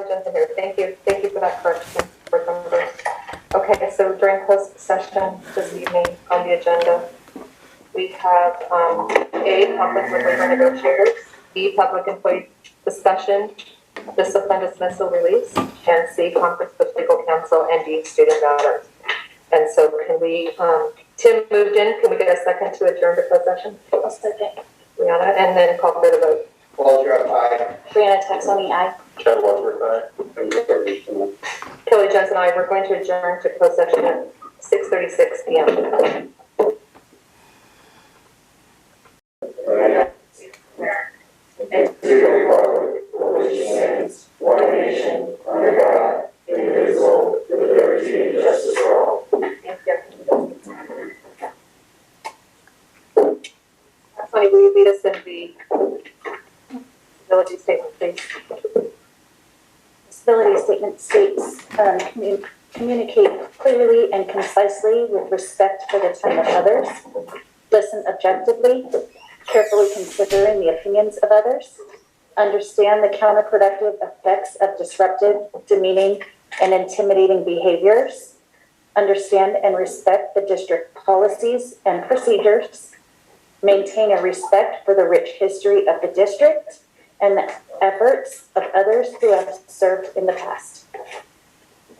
Jensen here. Thank you for that correction, board members. Okay, so during closed session this evening on the agenda, we have A, conflict with labor negotiators, B, public employee discussion, discipline dismissal release, and C, conference with legal counsel, and D, student matters. And so can we, Tim moved in, can we get a second to adjourn to closed session? I'll second. Brianna, and then call for the vote. Walter, aye. Brianna Texani, aye. Chad Wadsworth, aye. Kelly Jensen and I, we're going to adjourn to closed session at 6:36 p.m. One nation, under God, indivisible, with liberty and justice for all. Thank you. Tony, will you lead us in the civility statement, please? Civility statement states, communicate clearly and concisely with respect for the time of others, listen objectively, carefully considering the opinions of others, understand the counterproductive effects of disruptive, demeaning, and intimidating behaviors, understand and respect the district policies and procedures, maintain a respect for the rich history of the district and the efforts of others who have served in the past.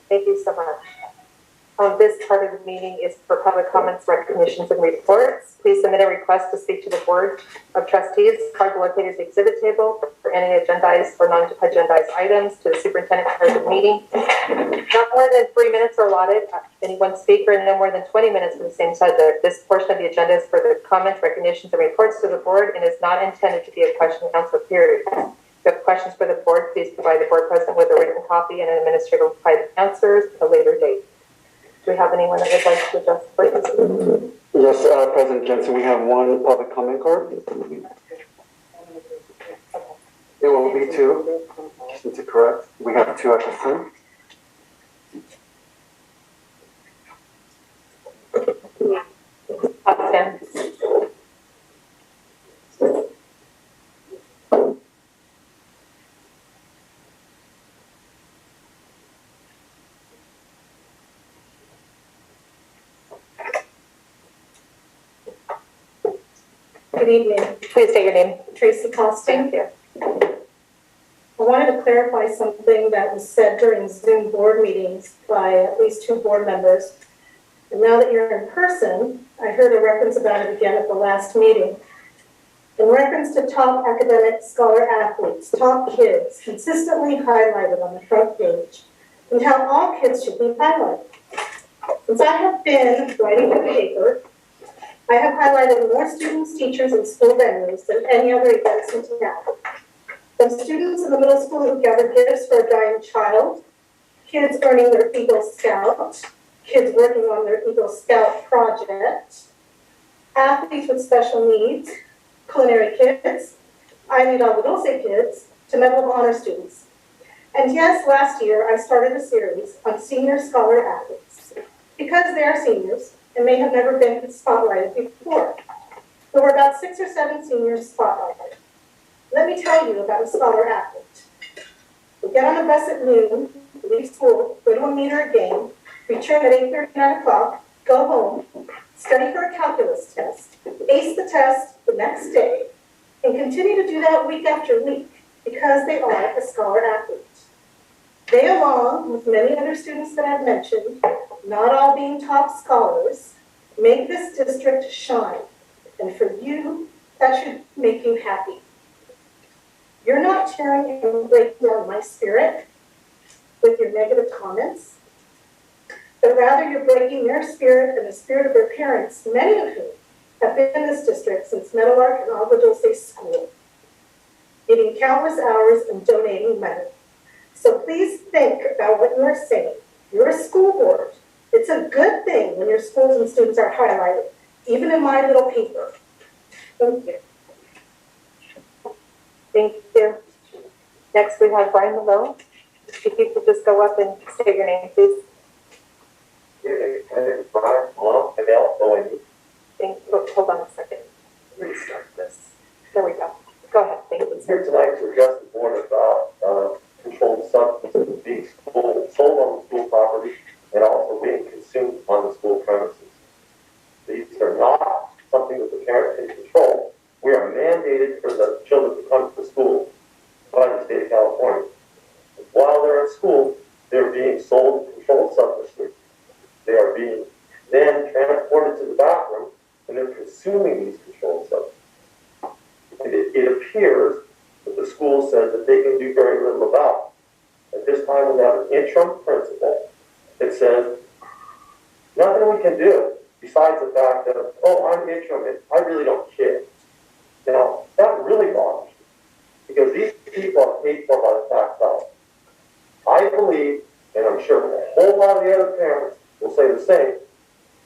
Thank you so much. This part of the meeting is for public comments, recognitions, and reports. Please submit a request to speak to the Board of Trustees. Cards located at the exhibit table for any agendized or non-agendized items to the superintendent prior to the meeting. Not more than 3 minutes are allotted. Any one speaker and no more than 20 minutes for the same subject. This portion of the agenda is for the comments, recognitions, and reports to the board and is not intended to be a question and answer period. If you have questions for the board, please provide the board president with a written copy and an administrator will provide answers at a later date. Do we have anyone that would like to address the board? Yes, President Jensen, we have one public comment card. It will be two, just to correct. We have two at this time. Austin. Good evening. Please state your name. Tracy Costin. Thank you. I wanted to clarify something that was said during Zoom board meetings by at least two board members. And now that you're in person, I heard a reference about it again at the last meeting. In reference to top academic scholar athletes, top kids consistently highlighted on the front page, and how all kids should be highlighted. Since I have been writing the paper, I have highlighted more students, teachers, and school venues than any other events in town. From students in the middle school who gather gifts for a dying child, kids earning their Eagle Scout, kids working on their Eagle Scout project, athletes with special needs, culinary kids, Ivy Dog Dulce kids, to Medal of Honor students. And yes, last year I started a series on senior scholar athletes because they are seniors and may have never been spotlighted before. There were about 6 or 7 seniors spotlighted. Let me tell you about a scholar athlete. We get on the bus at noon, leave school, go to a meet or a game, return at 8:30, 9 o'clock, go home, study for a calculus test, ace the test the next day, and continue to do that week after week because they are a scholar athlete. They, along with many other students that I've mentioned, not all being top scholars, make this district shine. And for you, that should make you happy. You're not tearing and breaking down my spirit with your negative comments, but rather you're breaking their spirit and the spirit of their parents, many of whom have been in this district since Meadowlark and Agua Dulce School, giving countless hours and donating money. So please think about what you're saying. You're a school board. It's a good thing when your schools and students are highlighted, even in my little paper. Thank you. Thank you. Next, we have Brian Malone. If you could just go up and state your name, please. Brian Malone, ML, Hold on a second. Restart this. There we go. Go ahead. Thank you. Here tonight to address the board about controlled substances being sold on the school property and also being consumed on the school premises. These are not something that the parent can control. We are mandated for the children to come to school by the state of California. While they're at school, they're being sold controlled substances. They are being then transported to the bathroom and they're consuming these controlled substances. And it appears that the school says that they can do very little about it. At this time, we have an interim principal that says, nothing we can do besides the fact that, oh, I'm interim and I really don't care. Now, that really bothers me because these people are paid for by the tax dollars. I believe, and I'm sure a whole lot of the other parents will say the same,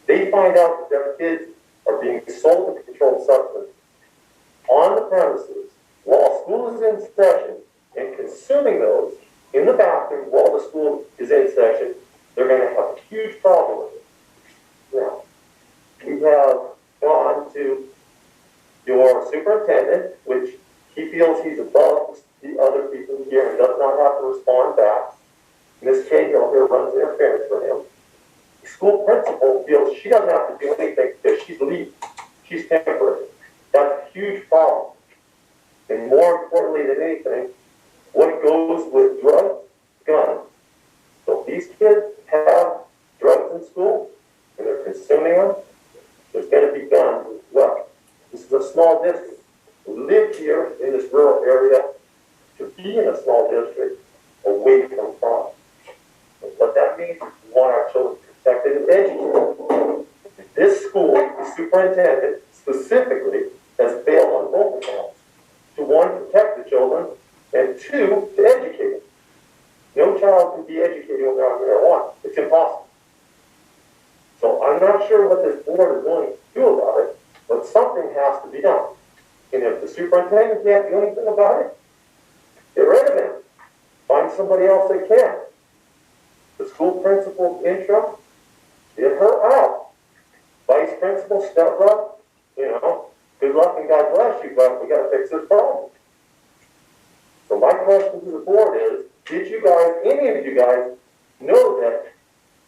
they find out that their kids are being sold a controlled substance on the premises while school is in session and consuming those in the bathroom while the school is in session, they're going to have a huge problem with it. Now, we have gone to your superintendent, which he feels he's above the other people here and does not have to respond back. Ms. Cahill here runs interference for him. The school principal feels she doesn't have to do anything because she's lead. She's temporary. That's a huge problem. And more importantly than anything, what goes with drugs? Guns. So if these kids have drugs in school and they're consuming them, there's going to be guns as well. This is a small district. We live here in this rural area to be in a small district away from crime. And what that means is we want our children protected and educated. This school, the superintendent specifically, has failed on both accounts. To one, protect the children, and two, to educate them. No child can be educated when they're on marijuana. It's impossible. So I'm not sure what this board is willing to do about it, but something has to be done. And if the superintendent can't do anything about it, get rid of him. Find somebody else that can. The school principal's interim, get her out. Vice principal, step up. Good luck and God bless you, but we got to fix this problem. So my question to the board is, did you guys, any of you guys, know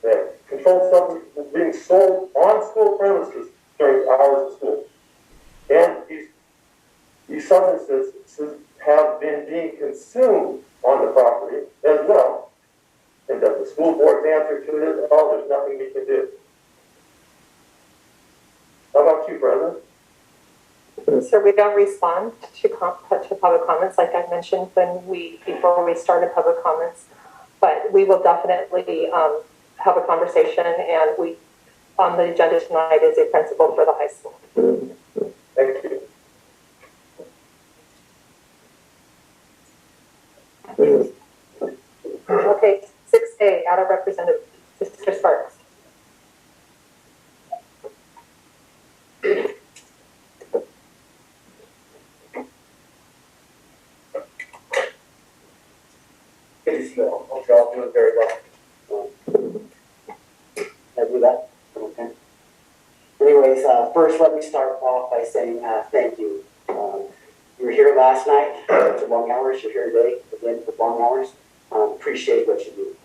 that controlled substances were being sold on school premises during hours of school? And these substances have been being consumed on the property as well. And does the school board's answer to it is, oh, there's nothing we can do? How about you, President? So we don't respond to public comments, like I mentioned before we started public comments, but we will definitely have a conversation, and on the agenda tonight is a principal for the high school. Thank you. Okay, 6A, out of Representative Mr. Sparks. Good to see you all. Hope you're all doing very well. Can I do that? Okay. Anyways, first let me start off by saying thank you. You were here last night for long hours. You're here today again for long hours. Appreciate what you do.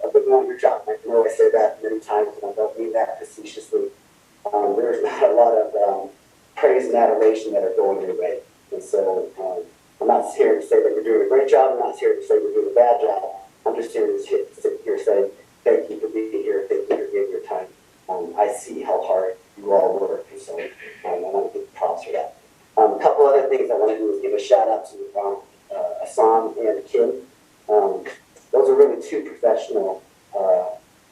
I've been on your job. I know I say that many times, and I don't mean that facetiously. There's not a lot of praise and adoration that are going your way. And so I'm not here to say that you're doing a great job. I'm not here to say you're doing a bad job. I'm just here to sit here saying thank you for being here. Thank you for giving your time. I see how hard you all work, and so I want to give props for that. A couple other things I want to do is give a shout out to Assam and Kim. Those are really two professional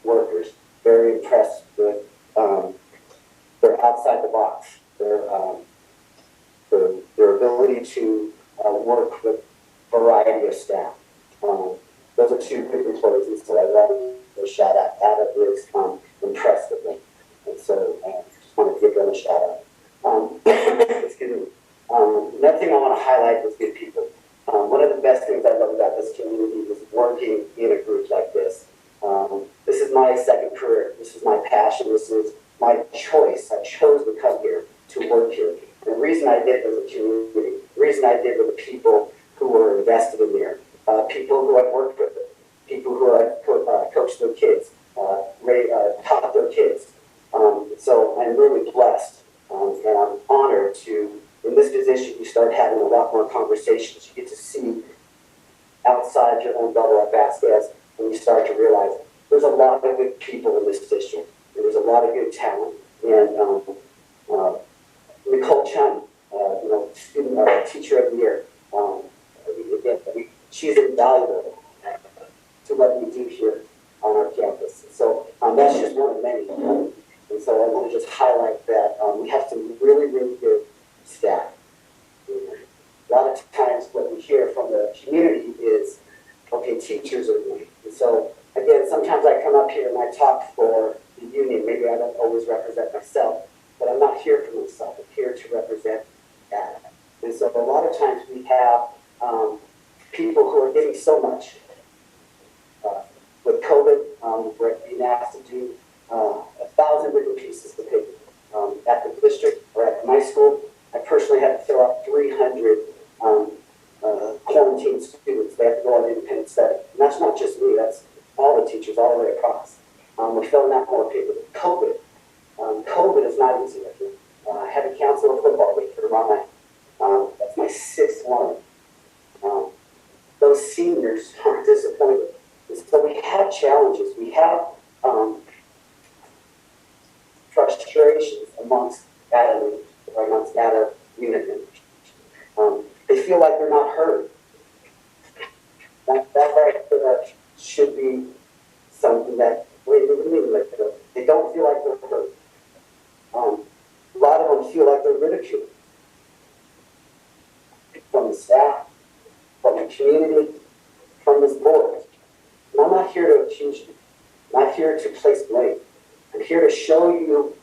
workers. Very impressed with their outside the box, their ability to work with a variety of staff. Those are two good employees, and so I love the shout out. Ada is impressed with them, and so just wanted to give them a shout out. Excuse me. Another thing I want to highlight is good people. One of the best things I love about this community is working in a group like this. This is my second career. This is my passion. This is my choice. I chose to come here, to work here. And the reason I did was the community. The reason I did were the people who were invested in here. people who I've worked with, people who I've coached their kids, taught their kids. So I'm really blessed, and I'm honored to, in this position, you start having a lot more conversations. You get to see outside your own bubble at Vasquez, and you start to realize there's a lot of good people in this district, and there's a lot of good talent. And Nicole Chun, student teacher of the year, she's invaluable to what we do here on our campus. So that's just one of many. And so I want to just highlight that we have some really, really good staff. A lot of times what we hear from the community is, okay, teachers are leaving. And so, again, sometimes I come up here and I talk for the union. Maybe I don't always represent myself, but I'm not here for myself. I'm here to represent that. And so a lot of times we have people who are getting so much. With COVID, we're being asked to do 1,000 different pieces of paper. At the district or at my school, I personally had to fill out 300 quarantine students. They have to go on independent study. And that's not just me, that's all the teachers all the way across. We're filling out more paper. COVID. COVID is not easy. I had to cancel a football game for tomorrow night. That's my 6th one. Those seniors are disappointed. So we have challenges. We have frustrations amongst data unit members. They feel like they're not heard. That right there should be something that they don't feel like they're heard. A lot of them feel like they're ridiculed from the staff, from the community, from this board. And I'm not here to accuse you. I'm not here to place blame. I'm here to show you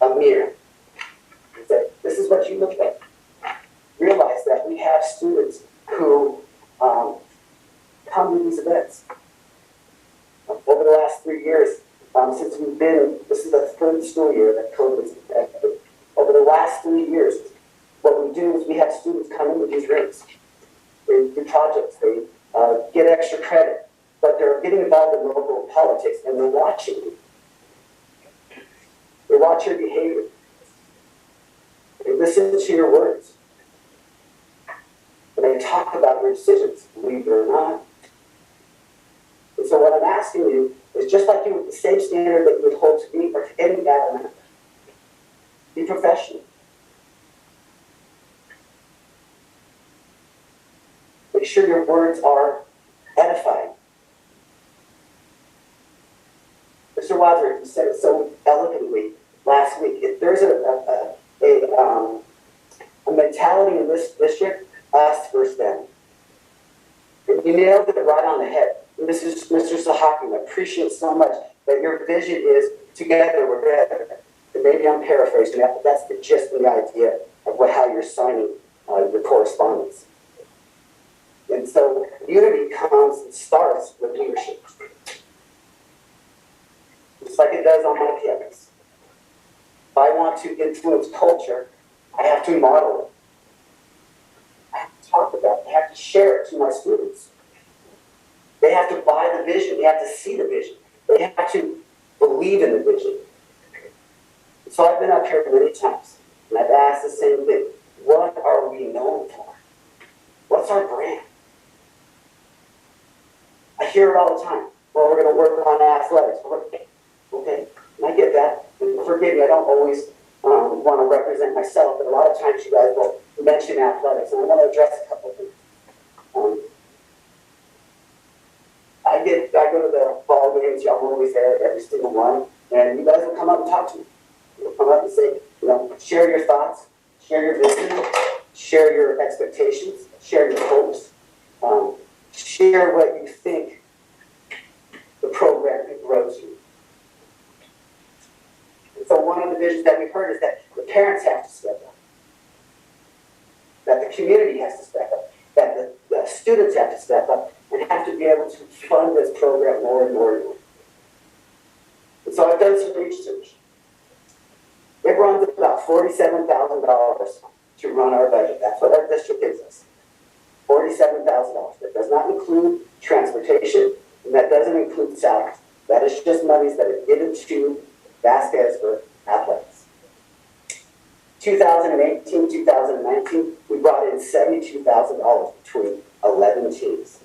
a mirror. And say, this is what you look like. Realize that we have students who come to these events. Over the last 3 years, since we've been, this is the 3rd school year that COVID's affected. Over the last 3 years, what we do is we have students come into these rooms. They do projects, they get extra credit, but they're getting involved in local politics and they're watching you. They watch your behavior. They listen to your words. And they talk about your decisions, believe it or not. And so what I'm asking you is just like you with the same standard that you would hold to me or to any data member. Be professional. Make sure your words are edifying. Mr. Wadsworth said it so eloquently last week. If there's a mentality in this district, us versus them. And you nailed it right on the head. And this is Mr. Sahaki. I appreciate so much that your vision is together we're better. And maybe I'm paraphrasing that, but that's the gist of the idea of how you're signing your correspondence. And so unity comes and starts with leadership. Just like it does on my campus. If I want to influence culture, I have to model it. I have to talk about it. I have to share it to my students. They have to buy the vision. They have to see the vision. They have to believe in the vision. So I've been up here many times, and I've asked the same thing. What are we known for? What's our brand? I hear it all the time. Well, we're going to work on athletics. Okay, and I get that. And forgive me, I don't always want to represent myself, but a lot of times you guys will mention athletics, and I want to address a couple of things. I go to the ball games, y'all are always there, every single one, and you guys will come up and talk to me. You'll come up and say, share your thoughts, share your vision, share your expectations, share your hopes, share what you think the program can grow to. And so one of the visions that we've heard is that the parents have to step up, that the community has to step up, that the students have to step up and have to be able to fund this program more and more and more. And so I've done some research. It runs about $47,000 to run our budget. That's what our district gives us. $47,000. That does not include transportation, and that doesn't include salaries. That is just monies that are given to Vasquez for athletics. 2018, 2019, we brought in $72,000 between 11 teams.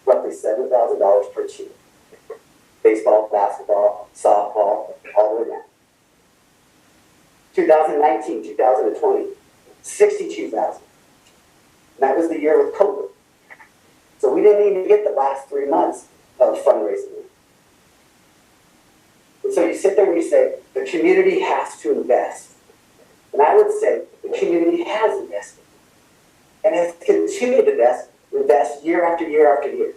Roughly $7,000 per team. Baseball, basketball, softball, all the way down. 2019, 2020, 62,000. And that was the year with COVID. So we didn't even get the last 3 months of fundraising. And so you sit there and you say, the community has to invest. And I would say the community has invested. And has continued to invest year after year after year.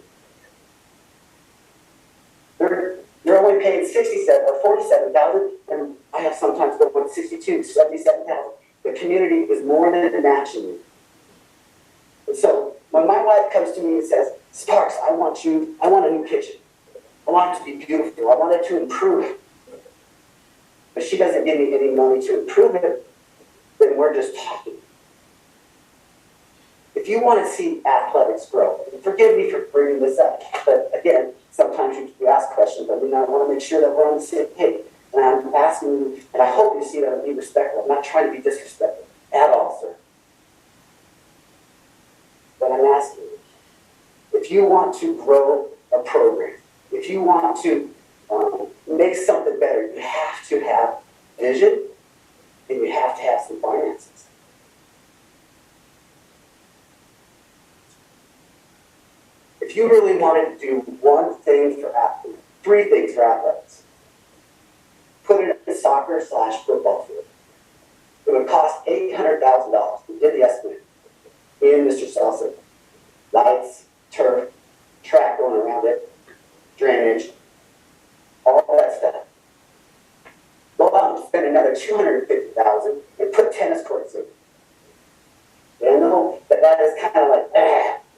You're only paying 67 or 47,000, and I have sometimes go with 62, 77,000. The community is more than matching you. And so when my wife comes to me and says, Sparks, I want a new kitchen. I want it to be beautiful. I want it to improve it. But she doesn't give me any money to improve it, then we're just talking. If you want to see athletics grow, and forgive me for bringing this up, but again, sometimes you ask questions, but I want to make sure that we're on the same page. And I'm asking you, and I hope you see that I'm being respectful. I'm not trying to be disrespectful at all, sir. But I'm asking you, if you want to grow a program, if you want to make something better, you have to have vision, and you have to have some finances. If you really wanted to do one thing for athletes, 3 things for athletics, put it in a soccer/football field. It would cost $800,000. We did the estimate. Me and Mr. Salsa. Lights, turf, track going around it, drainage, all that stuff. Go out and spend another $250,000 and put tennis courts in. And I know that is kind of like,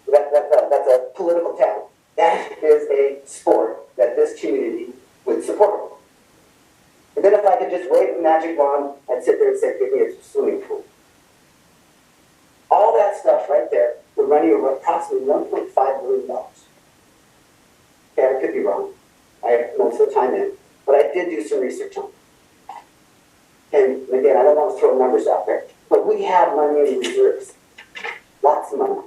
that's a political town. That is a sport that this community would support. And then if I could just wave a magic wand and sit there and say, give me a swimming pool. All that stuff right there would run you approximately $1.5 million. Okay, I could be wrong. I have most of the time in, but I did do some research on it. And again, I don't want to throw numbers out there, but we have money in reserves. Lots of money.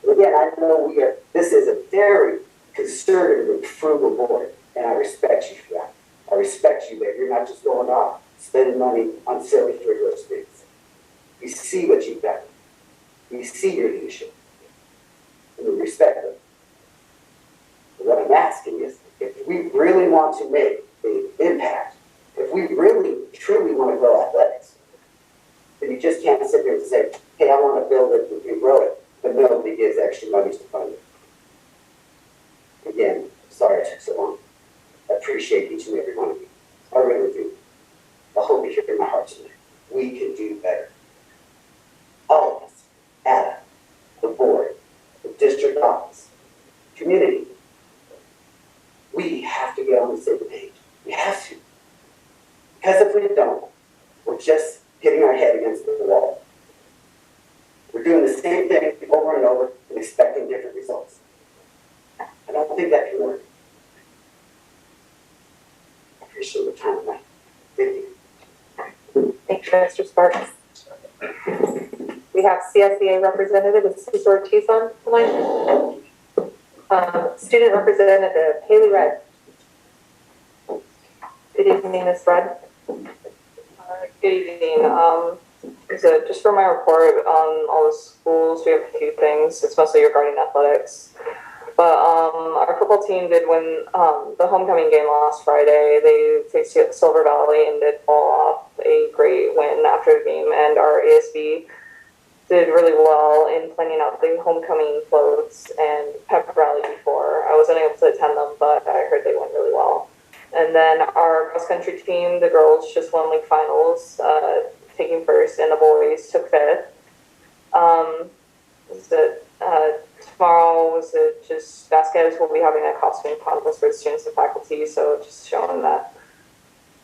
And again, I know this is a very conservative and frugal board, and I respect you for that. I respect you that you're not just going off spending money on silly frivolous things. We see what you've done. We see your leadership. And we respect it. But what I'm asking is, if we really want to make an impact, if we really, truly want to grow athletics, then you just can't sit there and say, hey, I want to build it and grow it, but nobody gives extra money to fund it. Again, sorry it took so long. I appreciate each and every one of you. I really do. I hope you hear in my heart tonight. We can do better. All of us, Ada, the board, the district office, community, we have to get on the same page. We have to. Because if we don't, we're just hitting our head against the wall. We're doing the same thing over and over and expecting different results. I don't think that can work. I appreciate your time tonight. Thank you. Thank you, Mr. Sparks. We have CSEA representative Susan Ortiz on the line. Student representative Haley Red. Good evening, Ms. Red. Good evening. So just for my report on all the schools, we have a few things. It's mostly regarding athletics. But our football team did win the homecoming game last Friday. They faced Silver Valley and did pull off a great win after the game. And our ASB did really well in planning out the homecoming floats and pep rally before. I wasn't able to attend them, but I heard they went really well. And then our cross country team, the girls just won league finals, taking first, and the boys took fifth. Tomorrow was it just Vasquez will be having a costume contest for the students and faculty, so just showing that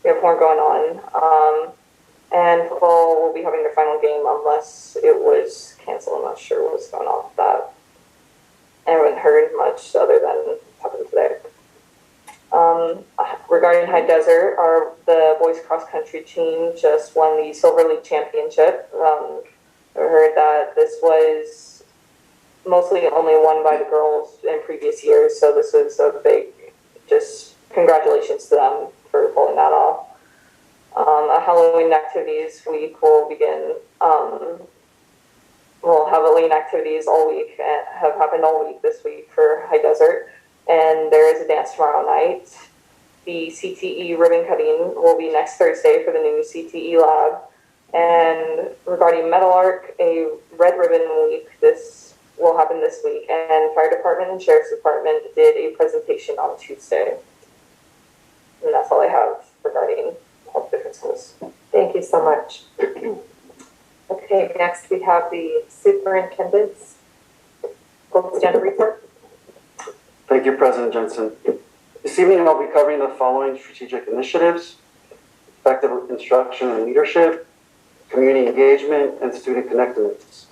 we have more going on. And football will be having their final game unless it was canceled. I'm not sure what's going on with that. I haven't heard much other than what happened today. Regarding High Desert, the boys cross country team just won the Silver League championship. I heard that this was mostly only won by the girls in previous years, so this is a big, just congratulations to them for pulling that off. A Halloween activities week will begin. We'll have Halloween activities all week and have happened all week this week for High Desert. And there is a dance tomorrow night. The CTE ribbon cutting will be next Thursday for the new CTE lab. And regarding Metal Arc, a red ribbon week, this will happen this week. And Fire Department and Sheriff's Department did a presentation on Tuesday. And that's all I have regarding all the different schools. Thank you so much. Okay, next we have the superintendent's gold standard report. Thank you, President Jensen. This evening, I'll be covering the following strategic initiatives: effective instruction and leadership, community engagement, and student connectedness.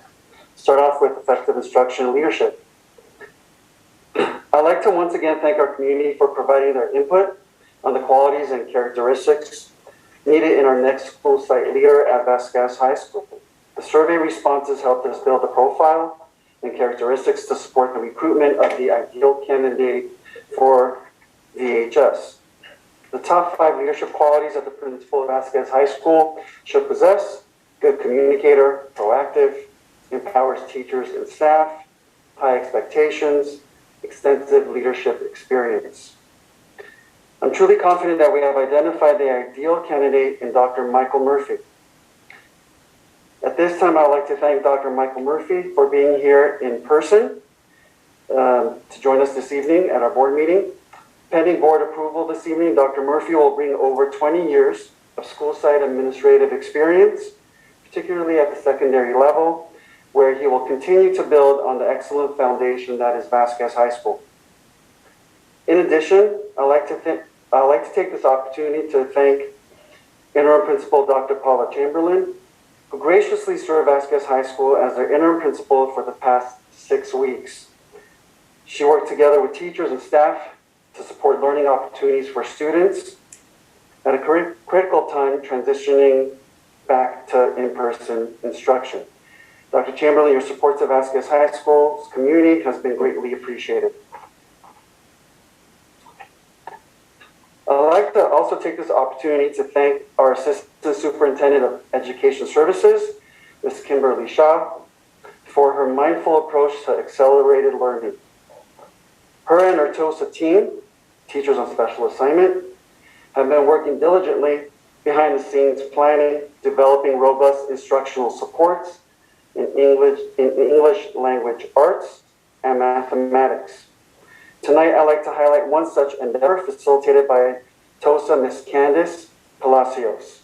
Start off with effective instruction and leadership. I'd like to once again thank our community for providing their input on the qualities and characteristics needed in our next school site leader at Vasquez High School. The survey responses helped us build a profile and characteristics to support the recruitment of the ideal candidate for VHS. The top 5 leadership qualities that the principal of Vasquez High School should possess: good communicator, proactive, empowers teachers and staff, high expectations, extensive leadership experience. I'm truly confident that we have identified the ideal candidate in Dr. Michael Murphy. At this time, I would like to thank Dr. Michael Murphy for being here in person to join us this evening at our board meeting. Pending board approval this evening, Dr. Murphy will bring over 20 years of school site administrative experience, particularly at the secondary level, where he will continue to build on the excellent foundation that is Vasquez High School. In addition, I'd like to take this opportunity to thank Interim Principal Dr. Paula Chamberlain, who graciously served Vasquez High School as their interim principal for the past 6 weeks. She worked together with teachers and staff to support learning opportunities for students at a critical time transitioning back to in-person instruction. Dr. Chamberlain, your support to Vasquez High School's community has been greatly appreciated. I'd like to also take this opportunity to thank our Assistant Superintendent of Education Services, Ms. Kimberly Shaw, for her mindful approach to accelerated learning. Her and her TOSA team, Teachers on Special Assignment, have been working diligently behind the scenes planning, developing robust instructional supports in English language arts and mathematics. Tonight, I'd like to highlight one such endeavor facilitated by TOSA Ms. Candice Palacios.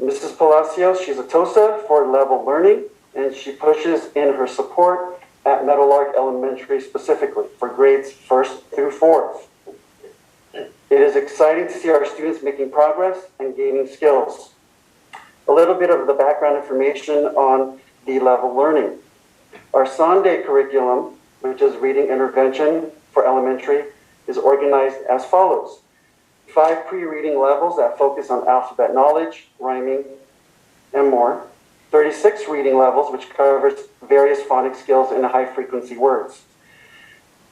Mrs. Palacios, she's a TOSA for level learning, and she pushes in her support at Meadowlark Elementary specifically for grades 1st through 4th. It is exciting to see our students making progress and gaining skills. A little bit of the background information on the level learning. Our Sunday curriculum, which is reading intervention for elementary, is organized as follows: 5 pre-reading levels that focus on alphabet knowledge, rhyming, and more. 36 reading levels, which covers various phonics skills and high-frequency words.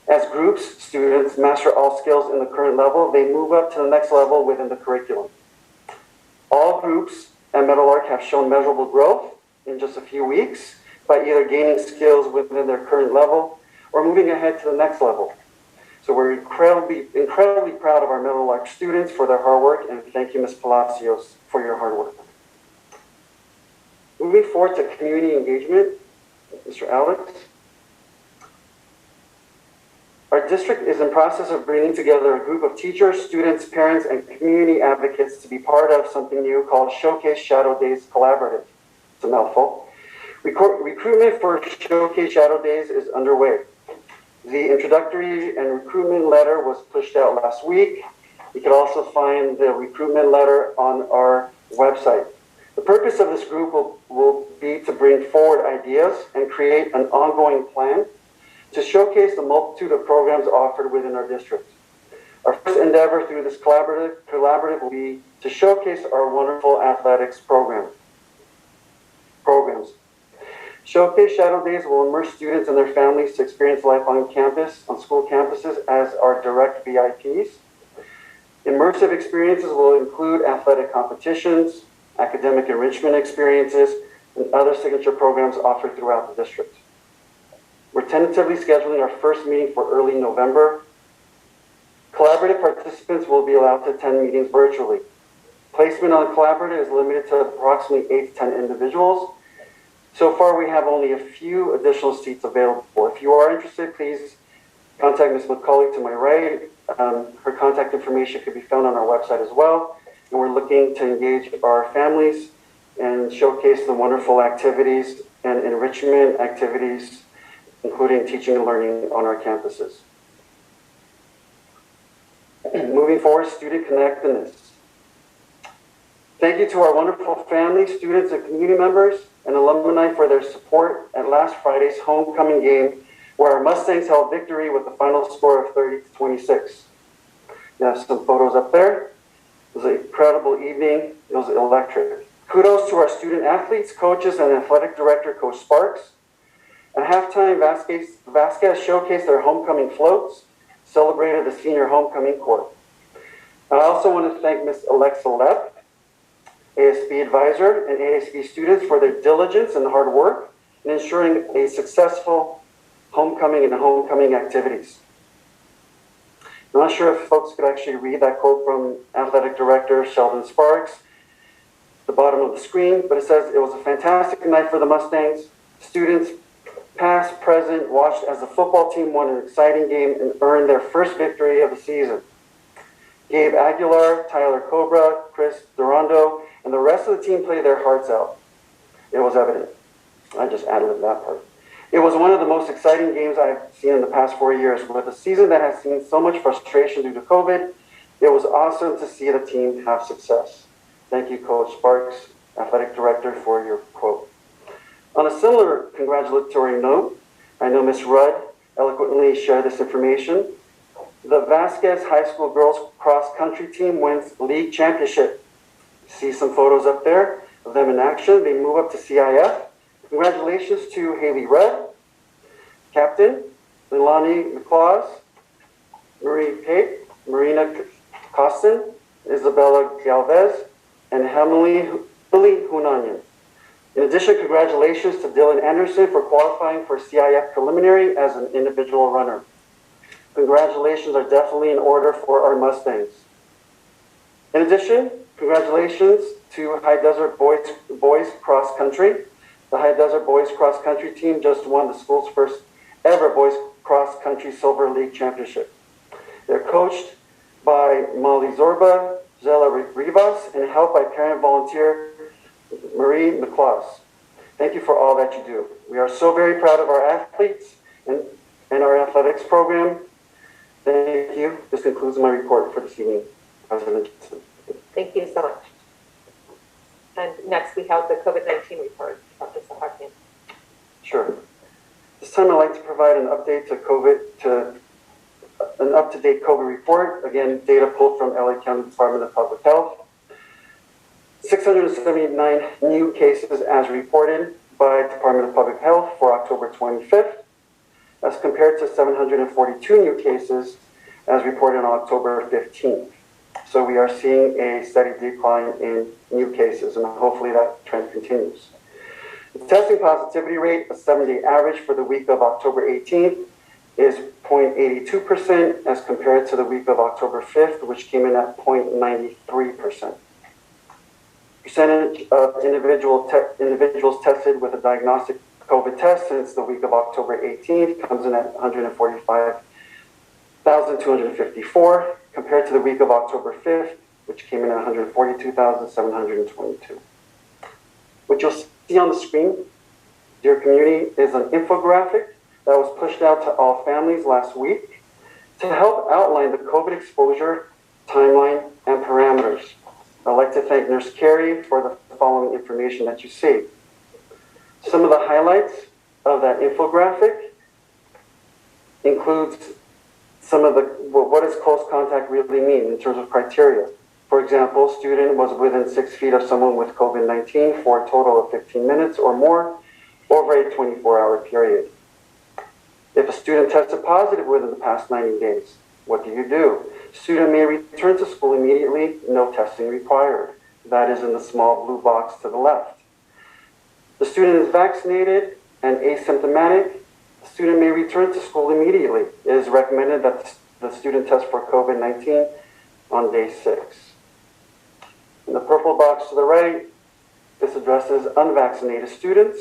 As groups, students master all skills in the current level. They move up to the next level within the curriculum. All groups at Meadowlark have shown measurable growth in just a few weeks by either gaining skills within their current level or moving ahead to the next level. So we're incredibly proud of our Meadowlark students for their hard work, and thank you, Ms. Palacios, for your hard work. Moving forward to community engagement, Mr. Alex. Our district is in process of bringing together a group of teachers, students, parents, and community advocates to be part of something new called Showcase Shadow Days Collaborative. It's a mouthful. Recruitment for Showcase Shadow Days is underway. The introductory and recruitment letter was pushed out last week. You can also find the recruitment letter on our website. The purpose of this group will be to bring forward ideas and create an ongoing plan to showcase the multitude of programs offered within our district. Our first endeavor through this collaborative will be to showcase our wonderful athletics programs. Showcase Shadow Days will immerse students and their families to experience life on campus, on school campuses, as our direct VIPs. Immersive experiences will include athletic competitions, academic enrichment experiences, and other signature programs offered throughout the district. We're tentatively scheduling our first meeting for early November. Collaborative participants will be allowed to attend meetings virtually. Placement on Collaborative is limited to approximately 8 to 10 individuals. So far, we have only a few additional seats available. If you are interested, please contact Ms. McCauley to my right. Her contact information could be found on our website as well. And we're looking to engage our families and showcase the wonderful activities and enrichment activities, including teaching and learning on our campuses. Moving forward, student connectedness. Thank you to our wonderful families, students, and community members and alumni for their support at last Friday's homecoming game, where our Mustangs held victory with a final score of 30-26. You have some photos up there. It was an incredible evening. It was electric. Kudos to our student athletes, coaches, and athletic director, Coach Sparks. At halftime, Vasquez showcased their homecoming floats, celebrated the senior homecoming court. I also want to thank Ms. Alexa Lepp, ASB advisor, and ASB students for their diligence and hard work in ensuring a successful homecoming and homecoming activities. I'm not sure if folks could actually read that quote from Athletic Director Sheldon Sparks, at the bottom of the screen, but it says, "It was a fantastic night for the Mustangs. Students, past, present, watched as the football team won an exciting game and earned their first victory of the season. Gabe Aguilar, Tyler Cobra, Chris Durando, and the rest of the team played their hearts out. It was evident." I just added that part. "It was one of the most exciting games I've seen in the past 4 years. With a season that has seen so much frustration due to COVID, it was awesome to see the team have success." Thank you, Coach Sparks, Athletic Director, for your quote. On a similar congratulatory note, I know Ms. Rudd eloquently shared this information. The Vasquez High School girls cross country team wins league championship. See some photos up there of them in action. They move up to CIF. Congratulations to Haley Rudd, Captain, Leilani McClaws, Marie Pate, Marina Costin, Isabella Galvez, and Emily Hunanian. In addition, congratulations to Dylan Anderson for qualifying for CIF preliminary as an individual runner. Congratulations are definitely in order for our Mustangs. In addition, congratulations to High Desert Boys Cross Country. The High Desert Boys Cross Country team just won the school's first ever Boys Cross Country Silver League Championship. They're coached by Molly Zorba, Zella Rivas, and helped by parent volunteer Marie McClaus. Thank you for all that you do. We are so very proud of our athletes and our athletics program. Thank you. This concludes my report for this evening, President Johnson. Thank you so much. And next we have the COVID-19 report, Dr. Sahakian. Sure. This time I'd like to provide an update an up-to-date COVID report. Again, data pulled from LA County Department of Public Health. 679 new cases as reported by Department of Public Health for October 25th, as compared to 742 new cases as reported on October 15th. So we are seeing a steady decline in new cases, and hopefully that trend continues. The testing positivity rate, a 7-day average for the week of October 18th, is 0.82% as compared to the week of October 5th, which came in at 0.93%. Percentage of individuals tested with a diagnostic COVID test since the week of October 18th comes in at 145,254 compared to the week of October 5th, which came in at 142,722. What you'll see on the screen, dear community, is an infographic that was pushed out to all families last week to help outline the COVID exposure timeline and parameters. I'd like to thank Nurse Carrie for the following information that you see. Some of the highlights of that infographic includes some of the, what does close contact really mean in terms of criteria? For example, student was within 6 feet of someone with COVID-19 for a total of 15 minutes or more over a 24-hour period. If a student tested positive within the past 90 days, what do? Student may return to school immediately, no testing required. That is in the small blue box to the left. The student is vaccinated and asymptomatic. The student may return to school immediately. It is recommended that the student test for COVID-19 on day 6. In the purple box to the right, this addresses unvaccinated students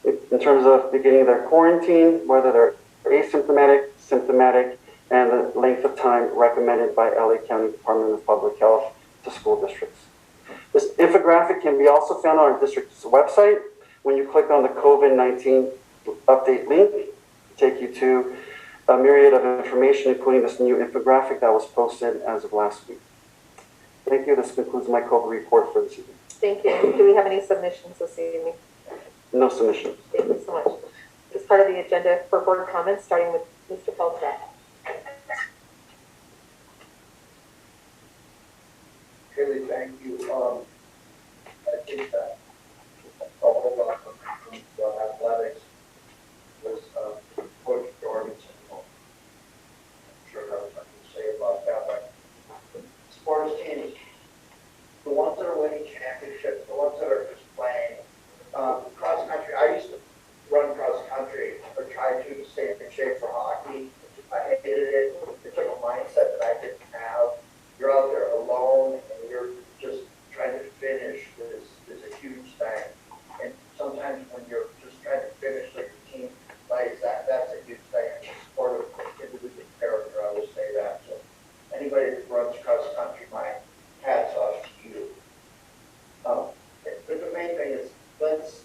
in terms of beginning their quarantine, whether they're asymptomatic, symptomatic, and the length of time recommended by LA County Department of Public Health to school districts. This infographic can be also found on our district's website. When you click on the COVID-19 update link, take you to a myriad of information, including this new infographic that was posted as of last week. Thank you. This concludes my COVID report for this evening. Thank you. Do we have any submissions this evening? No submissions. Thank you so much. As part of the agenda for board comments, starting with Mr. Feldseth. Really, thank you. I think that the whole lot of athletics was Coach Jordan's. I'm sure I have something to say about that, but sports teams, the ones that are winning championships, the ones that are just playing, cross country. I used to run cross country or try to stay in shape for hockey. I hated it. It took a mindset that I didn't have. You're out there alone and you're just trying to finish is a huge thing. And sometimes when you're just trying to finish like your team plays, that's a huge thing. Sort of individual character, I will say that. So anybody that runs cross country, my hats off to you. But the main thing is let's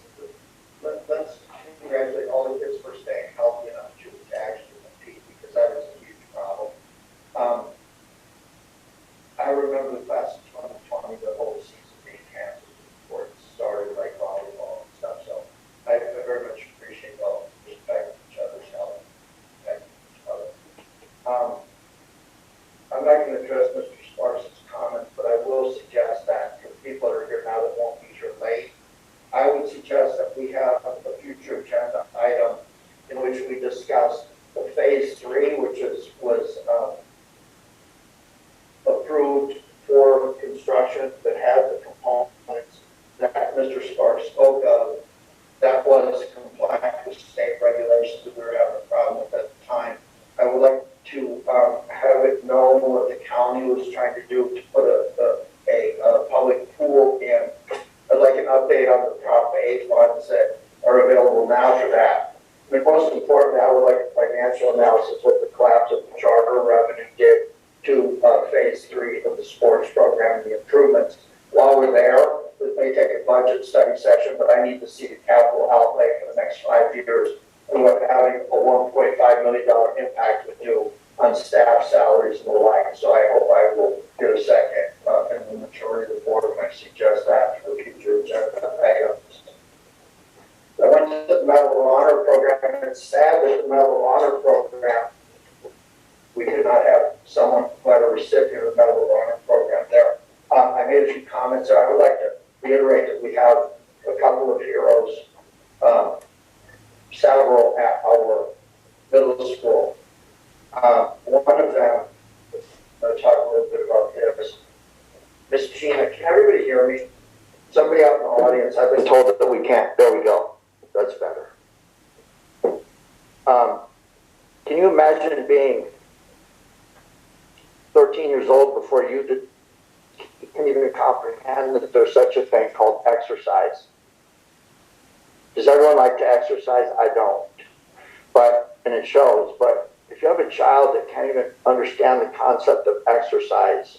congratulate all the kids for staying healthy enough to actually compete, because that is a huge problem. I remember the class of 2020, the whole season being canceled before it started, like volleyball and stuff. So I very much appreciate all respect each other's health, respect each other. I'm not going to address Mr. Sparks' comments, but I will suggest that for people that are here now that won't be here late, I would suggest that we have a future agenda item in which we discuss the phase 3, which was approved for construction that had the components that Mr. Sparks spoke of, that was compliant with state regulations that we were having a problem with at the time. I would like to have it known what the county was trying to do to put a public pool in. I'd like an update on the Prop A funds that are available now for that. I mean, most importantly, I would like a financial analysis of what the collapse of the charter revenue did to phase 3 of the sports program and the improvements. While we're there, it may take a budget study session, but I need to see the capital outlay for the next 5 years and what having a $1.5 million impact would do on staff salaries and the like. So I hope I will get a second and the majority of the board when I suggest that for the future agenda items. I went to the Medal of Honor program, and it's sad that the Medal of Honor program, we did not have someone who had a recipient of the Medal of Honor program there. I made a few comments there. I would like to reiterate that we have a couple of heroes, several at our middle school. One of them, I'll talk a little bit about this. Miss Gina, can everybody hear me? Somebody out in the audience, I've been told that we can't. There we go. That's better. Can you imagine being 13 years old before you can even comprehend that there's such a thing called exercise? Does everyone like to exercise? I don't. And it shows. But if you have a child that can't even understand the concept of exercise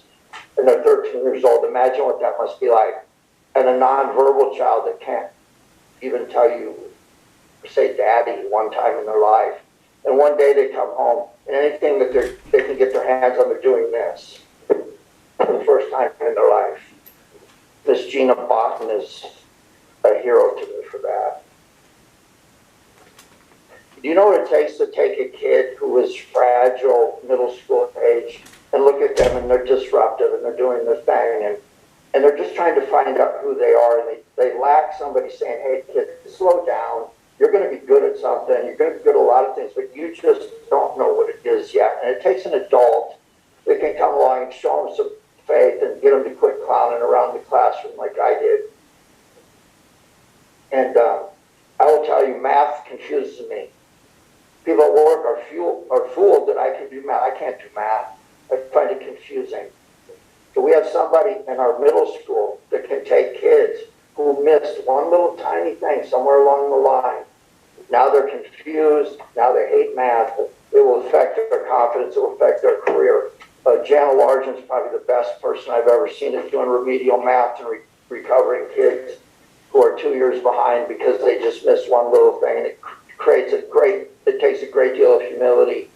and they're 13 years old, imagine what that must be like. And a nonverbal child that can't even tell you, say daddy one time in their life. And one day they come home and anything that they can get their hands on, they're doing this for the first time in their life. Miss Gina Botton is a hero to me for that. Do you know what it takes to take a kid who is fragile, middle school age, and look at them and they're disruptive and they're doing their thing and they're just trying to find out who they are, and they lack somebody saying, hey kid, slow down, you're going to be good at something, you're going to be good at a lot of things, but you just don't know what it is yet. And it takes an adult that can come along and show them some faith and get them to quit clowning around the classroom like I did. And I will tell you, math confuses me. People at work are fooled that I can do math. I can't do math. I find it confusing. So we have somebody in our middle school that can take kids who missed one little tiny thing somewhere along the line. Now they're confused. Now they hate math. It will affect their confidence. It will affect their career. Jana Largen's probably the best person I've ever seen at doing remedial math and recovering kids who are 2 years behind because they just missed one little thing. And it takes a great deal of humility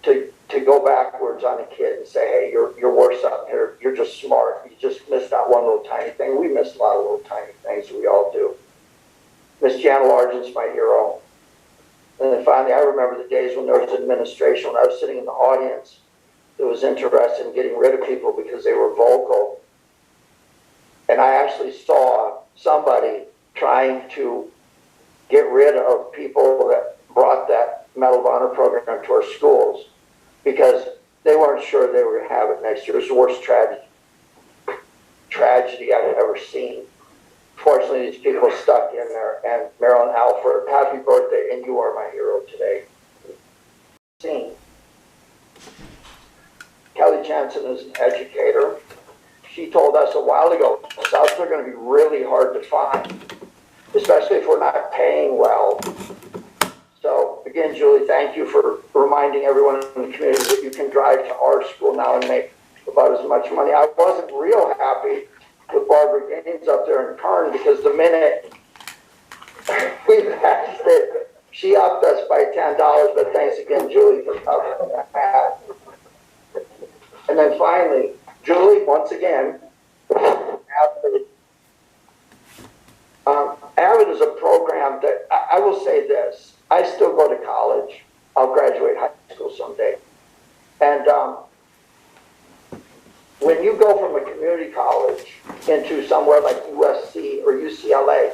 to go backwards on a kid and say, hey, you're worse out here. You're just smart. You just missed that one little tiny thing. We miss a lot of little tiny things. We all do. Miss Jana Largen's my hero. And then finally, I remember the days when there was administration, when I was sitting in the audience that was interested in getting rid of people because they were vocal. And I actually saw somebody trying to get rid of people that brought that Medal of Honor program to our schools because they weren't sure they were going to have it next year. It was the worst tragedy I've ever seen. Fortunately, these people stuck in there. And Marilyn Alford, happy birthday, and you are my hero today. Scene. Kelly Jensen is an educator. She told us a while ago, subs are going to be really hard to find, especially if we're not paying well. So again, Julie, thank you for reminding everyone in the community that you can drive to our school now and make about as much money. I wasn't real happy with Barbara Gaines up there in Kern because the minute we passed it, she upped us by $10, but thanks again, Julie, for covering that. And then finally, Julie, once again, Avid. Avid is a program that, I will say this, I still go to college. I'll graduate high school someday. And when you go from a community college into somewhere like USC or UCLA,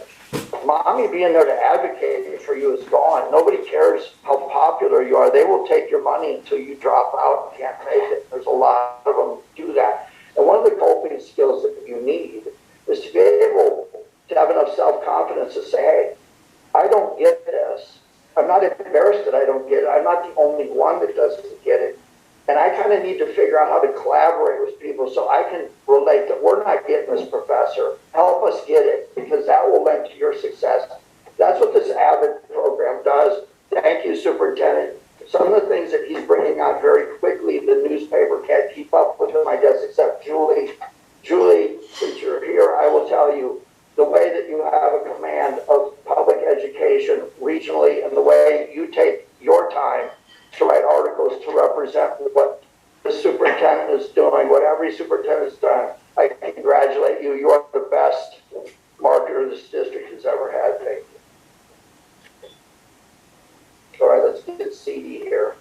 mommy being there to advocate for you is gone. Nobody cares how popular you are. They will take your money until you drop out and can't make it. There's a lot of them who do that. And one of the coping skills that you need is to be able to have enough self-confidence to say, hey, I don't get this. I'm not embarrassed that I don't get it. I'm not the only one that doesn't get it. And I kind of need to figure out how to collaborate with people so I can relate that we're not getting this, professor. Help us get it, because that will lend to your success. That's what this Avid program does. Thank you, Superintendent. Some of the things that he's bringing out very quickly, the newspaper can't keep up with him, I guess, except Julie. Julie, since you're here, I will tell you, the way that you have a command of public education regionally and the way you take your time to write articles to represent what the superintendent is doing, what every superintendent has done, I congratulate you. You are the best marketer this district has ever had. Thank you. All right, let's get CD here.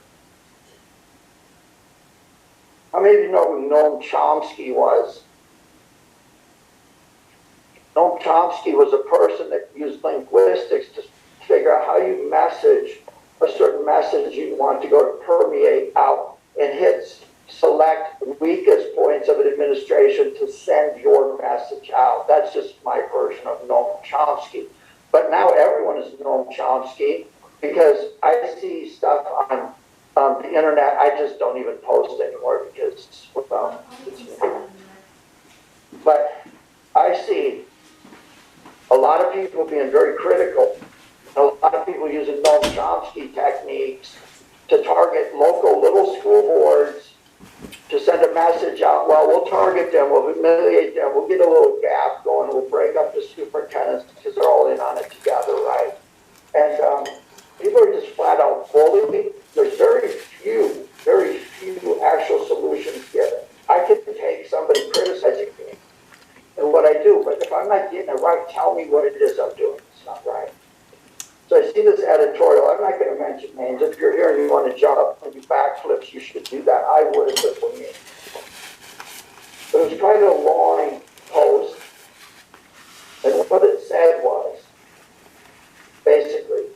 How many of you know who Noam Chomsky was? Noam Chomsky was a person that used linguistics to figure out how you message a certain message you want to go to permeate out and hit select weakest points of an administration to send your message out. That's just my version of Noam Chomsky. But now everyone is Noam Chomsky because I see stuff on the internet. I just don't even post anymore because but I see a lot of people being very critical. A lot of people using Noam Chomsky techniques to target local little school boards to send a message out. Well, we'll target them, we'll humiliate them, we'll get a little gap going, we'll break up the superintendents because they're all in on it together, right? And people are just flat out bullying. There's very few actual solutions given. I could take somebody criticizing me, and me what it is I'm doing. It's not right. So I see this editorial. I'm not going to mention names. If you're here and you want to jump up and do backflips, you should do that. I would if it were me. But it was kind of a long post. And what it said was, basically,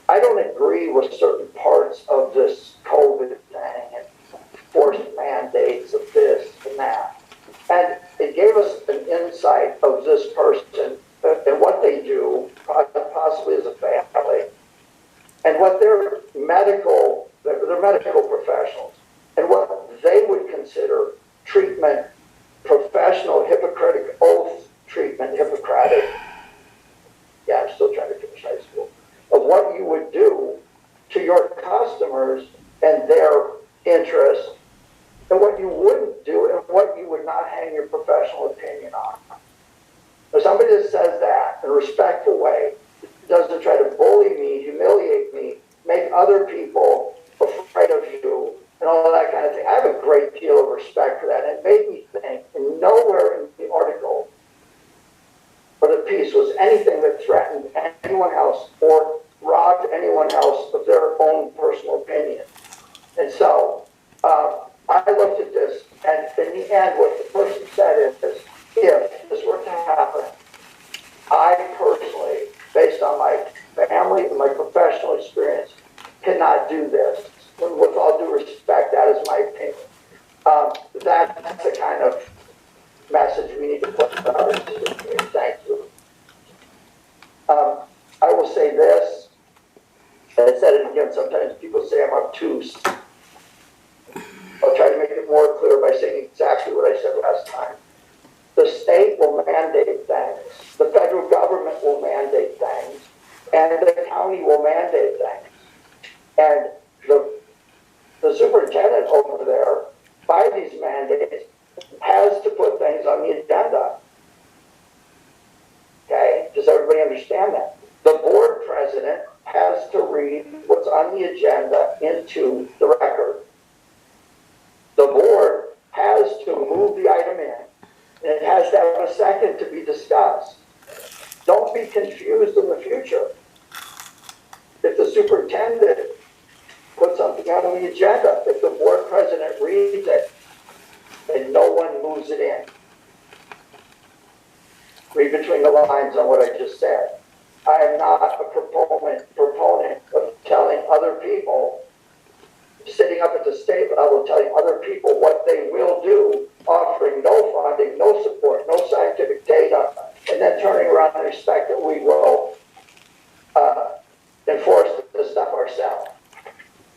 I don't agree with certain parts of this COVID thing and forced mandates of this and that. And it gave us an insight of this person and what they do, possibly as a family, and what they're medical professionals, and what they would consider treatment, professional, Hippocratic oath treatment, Hippocratic, yeah, I'm still trying to finish high school, of what you would do to your customers and their interests, and what you wouldn't do and what you would not hang your professional opinion on. If somebody that says that in a respectful way, doesn't try to bully me, humiliate me, make other people afraid of you, and all that kind of thing, I have a great deal of respect for that. And it made me think, and nowhere in the article or the piece was anything that threatened anyone else or robbed anyone else of their own personal opinion. And so I looked at this, and in the end, what the person said is, if this were to happen, I personally, based on my family and my professional experience, cannot do this. And with all due respect, that is my opinion. That's the kind of message we need to put out into the community. Thank you. I will say this, and I said it again, sometimes people say I'm obtuse. I'll try to make it more clear by saying exactly what I said last time. The state will mandate things, the federal government will mandate things, and the county will mandate things. And the superintendent over there, by these mandates, has to put things on the agenda. Okay? Does everybody understand that? The board president has to read what's on the agenda into the record. The board has to move the item in, and it has to have a second to be discussed. Don't be confused in the future. If the superintendent puts something out on the agenda, if the board president reads it, and no one moves it in. Read between the lines on what I just said. I am not a proponent of telling other people, sitting up at the state level, telling other people what they will do, offering no funding, no support, no scientific data, and then turning around and expect that we will enforce this stuff ourselves.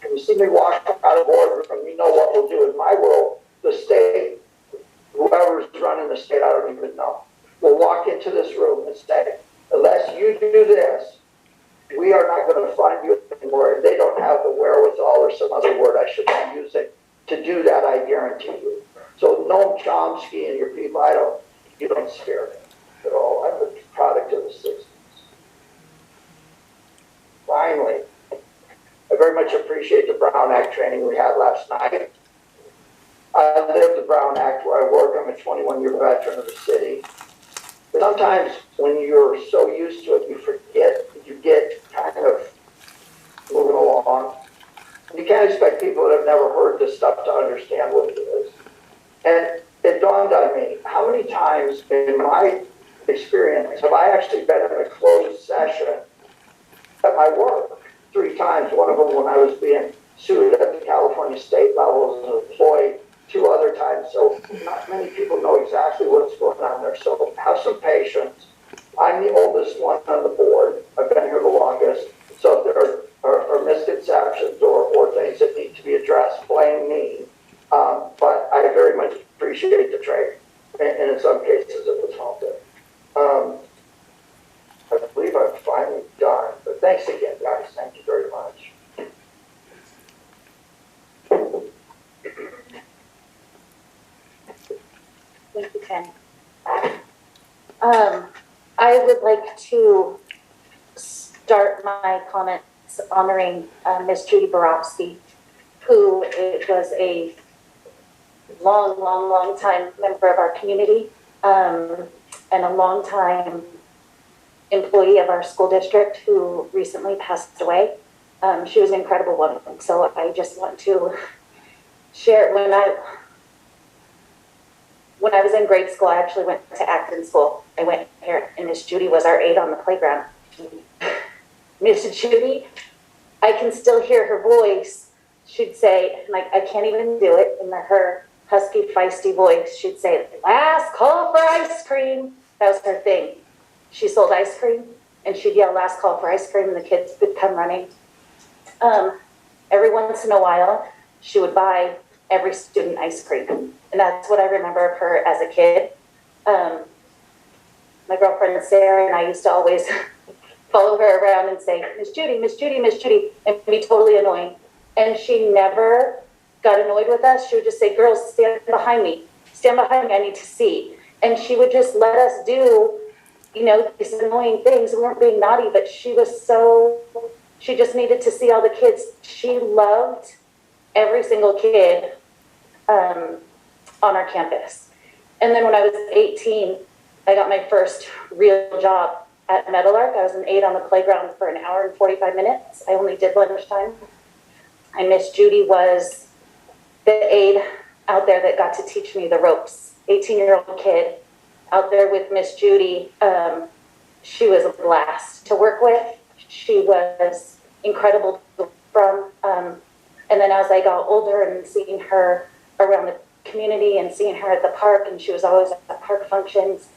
When you see me walk out of boardroom, you know what we'll do. In my world, the state, whoever's running the state, I don't even know, will walk into this room and say, unless you do this, we are not going to fund you anymore. And they don't have the wherewithal, or some other word I should be using, to do that, I guarantee you. So Noam Chomsky and your people, you don't scare me at all. I'm a product of the 60s. Finally, I very much appreciate the Brown Act training we had last night. I lived the Brown Act where I work. I'm a 21-year veteran of the city. But sometimes when you're so used to it, you forget, you get kind of moving along. You can't expect people that have never heard this stuff to understand what it is. And it dawned on me, how many times in my experience have I actually been in a closed session at my work? 3 times, one of them when I was being sued at the California state level as an employee, 2 other times. So not many people know exactly what's going on there. So have some patience. I'm the oldest one on the board. I've been here the longest. So if there are misconceptions or things that need to be addressed, blame me. But I very much appreciate the training. And in some cases it was helpful. I believe I'm finally done. But thanks again, guys. Thank you very much. Thank you, Ken. I would like to start my comments honoring Ms. Judy Borowski, who was a long time member of our community, and a long time employee of our school district who recently passed away. She was an incredible woman. So I just want to share, when I was in grade school, I actually went to Acton School. I went here, and Miss Judy was our aide on the playground. Miss Judy, I can still hear her voice. She'd say, like, I can't even do it in her husky, feisty voice. She'd say, last call for ice cream. That was her thing. She sold ice cream, and she'd yell, last call for ice cream, and the kids would come running. Every once in a while, she would buy every student ice cream. And that's what I remember of her as a kid. My girlfriend Sarah and I used to always follow her around and say, Miss Judy, Miss Judy, Miss Judy, and be totally annoying. And she never got annoyed with us. She would just say, girls, stand behind me. Stand behind me, I need to see. And she would just let us do, you know, these annoying things. We weren't being naughty, but she just needed to see all the kids. She loved every single kid on our campus. And then when I was 18, I got my first real job at Meadowlark. I was an aide on the playground for an hour and 45 minutes. I only did lunchtime. And Miss Judy was the aide out there that got to teach me the ropes. 18-year-old kid out there with Miss Judy. She was a blast to work with. She was incredible to work from. And then as I got older and seeing her around the community and seeing her at the park, and she was always at park functions,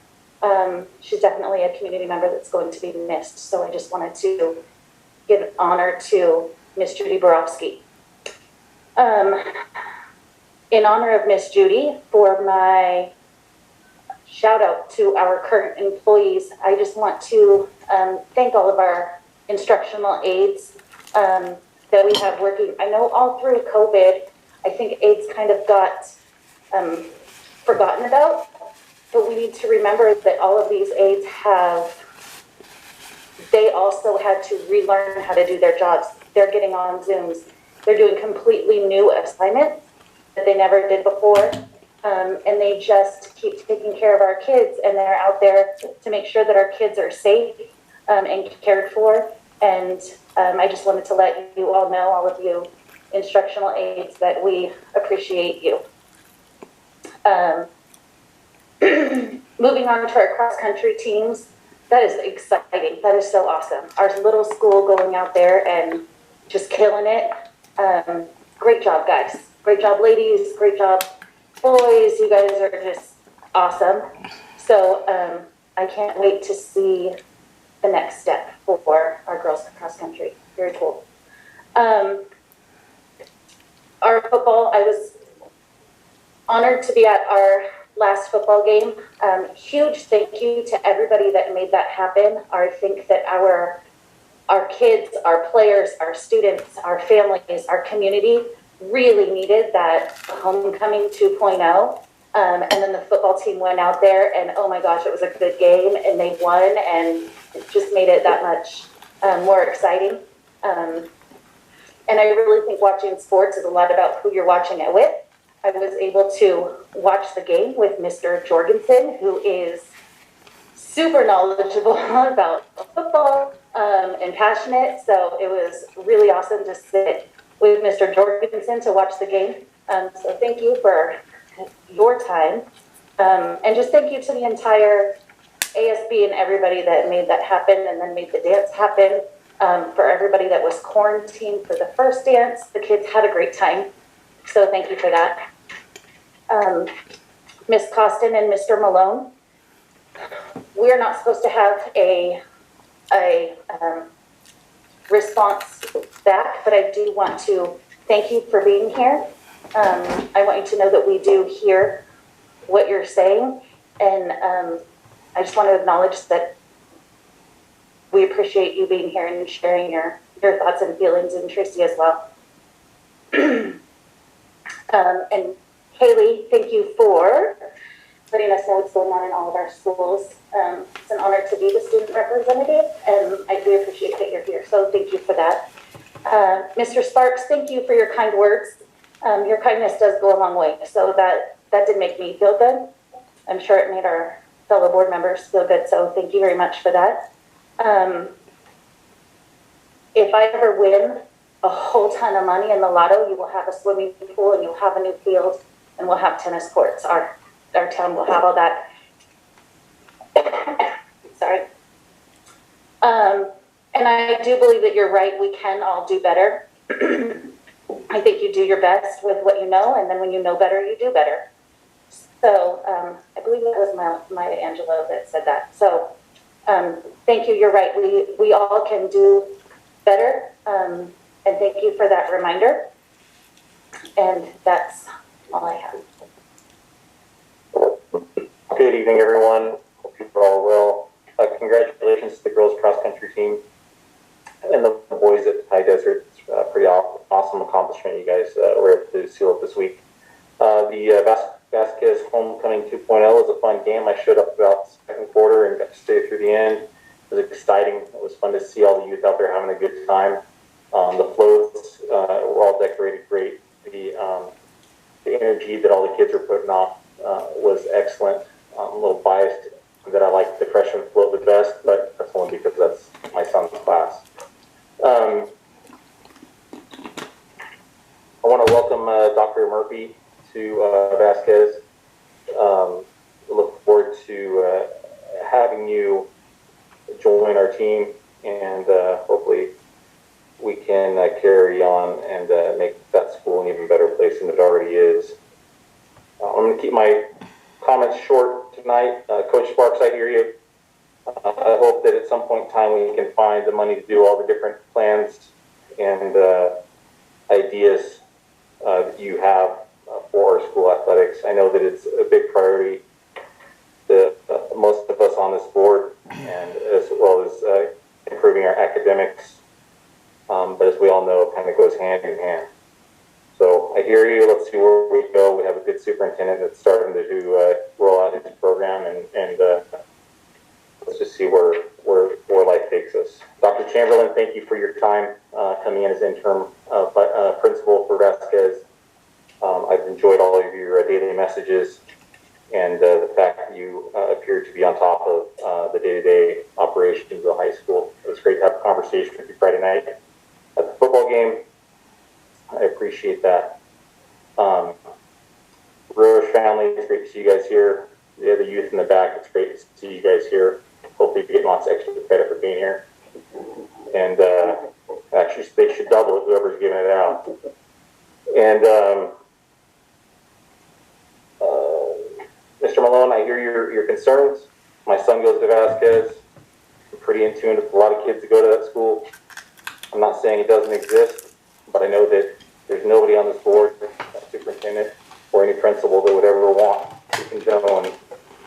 she's definitely a community member that's going to be missed. So I just wanted to give honor to Miss Judy Borowski. In honor of Miss Judy, for my shout out to our current employees, I just want to thank all of our instructional aides that we have working. I know all through COVID, I think aides kind of got forgotten about, but we need to remember that all of these aides they also had to relearn how to do their jobs. They're getting on Zooms. They're doing completely new assignments that they never did before. And they just keep taking care of our kids, and they're out there to make sure that our kids are safe and cared for. And I just wanted to let you all know, all of you instructional aides, that we appreciate you. Moving on to our cross-country teams, that is exciting. That is so awesome. Our little school going out there and just killing it. Great job, guys. Great job, ladies. Great job, boys. You guys are just awesome. So I can't wait to see the next step for our girls cross-country. Very cool. Our football, I was honored to be at our last football game. Huge thank you to everybody that made that happen. I think that our kids, our players, our students, our families, our community really needed that homecoming 2.0. And then the football team went out there, and oh my gosh, it was a good game, and they won, and it just made it that much more exciting. And I really think watching sports is a lot about who you're watching it with. I was able to watch the game with Mr. Jorgensen, who is super knowledgeable about football and passionate. So it was really awesome to sit with Mr. Jorgensen to watch the game. So thank you for your time. And just thank you to the entire ASB and everybody that made that happen and then made the dance happen. For everybody that was quarantined for the first dance, the kids had a great time. So thank you for that. Ms. Costin and Mr. Malone, we're not supposed to have a response back, but I do want to thank you for being here. I want you to know that we do hear what you're saying, and I just want to acknowledge that we appreciate you being here and sharing your thoughts and feelings, and Tracy as well. And Haley, thank you for letting us know what's going on in all of our schools. It's an honor to be the student representative, and I do appreciate that you're here, so thank you for that. Mr. Sparks, thank you for your kind words. Your kindness does go a long way, so that did make me feel good. I'm sure it made our fellow board members feel good, so thank you very much for that. If I ever win a whole ton of money in the lotto, you will have a swimming pool and you'll have a new field and we'll have tennis courts. Our town will have all that. Sorry. And I do believe that you're right. We can all do better. I think you do your best with what you know, and then when you know better, you do better. So I believe that was Maya Angelou that said that. So thank you. You're right. We all can do better. And thank you for that reminder. And that's all I have. Good evening, everyone. Hope you're all well. Congratulations to the girls cross country team and the boys at High Desert. It's a pretty awesome accomplishment you guys were able to seal up this week. The Vasquez Homecoming 2.0 was a fun game. I showed up about the second quarter and got to stay through the end. It was exciting. It was fun to see all the youth out there having a good time. The floats were all decorated great. The energy that all the kids were putting off was excellent. I'm a little biased that I like the freshman float the best, but that's only because that's my son's class. I want to welcome Dr. Murphy to Vasquez. Look forward to having you join our team, and hopefully we can carry on and make that school an even better place than it already is. I'm going to keep my comments short tonight. Coach Sparks, I hear you. I hope that at some point in time we can find the money to do all the different plans and ideas that you have for our school athletics. I know that it's a big priority to most of us on this board, and as well as improving our academics. But as we all know, it kind of goes hand in hand. So I hear you. Let's see where we go. We have a good superintendent that's starting to roll out his program, and let's just see where life takes us. Dr. Chamberlain, thank you for your time coming in as interim principal for Vasquez. I've enjoyed all of your daily messages and the fact that you appear to be on top of the day-to-day operations of the high school. It was great to have a conversation with you Friday night at the football game. I appreciate that. Roche family, it's great to see you guys here. The other youth in the back, it's great to see you guys here. Hopefully you're getting lots of extra credit for being here. And actually, they should double it, whoever's giving it out. And Mr. Malone, I hear your concerns. My son goes to Vasquez. I'm pretty in tune with a lot of kids that go to that school. I'm not saying it doesn't exist, but I know that there's nobody on this board, superintendent, or any principal that would ever want to condone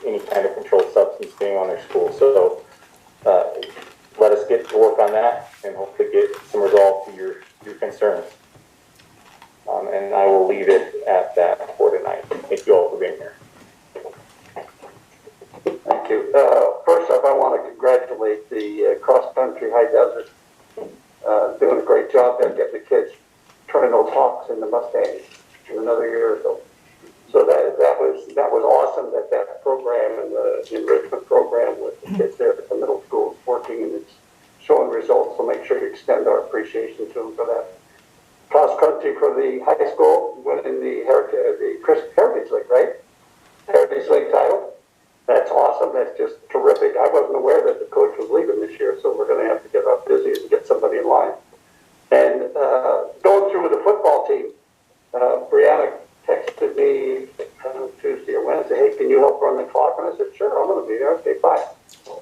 any kind of controlled substance being on their school. So let us get to work on that and hopefully get some resolve to your concerns. And I will leave it at that for tonight. Thank you all for being here. Thank you. First off, I want to congratulate the cross-country High Desert. Doing a great job there, getting the kids turning those hawks into Mustangs in another year or so. So that was awesome that program and the enrichment program with the kids there at the middle school is working and it's showing results. So make sure you extend our appreciation to them for that. Cross country for the high school, winning the Heritage League, right? Heritage League title. That's awesome. That's just terrific. I wasn't aware that the coach was leaving this year, so we're going to have to get up busy and get somebody in line. And going through with the football team, Brianna texted me Tuesday or Wednesday, hey, can you help run the clock? And I said, sure, I'm going to be there. Okay, bye.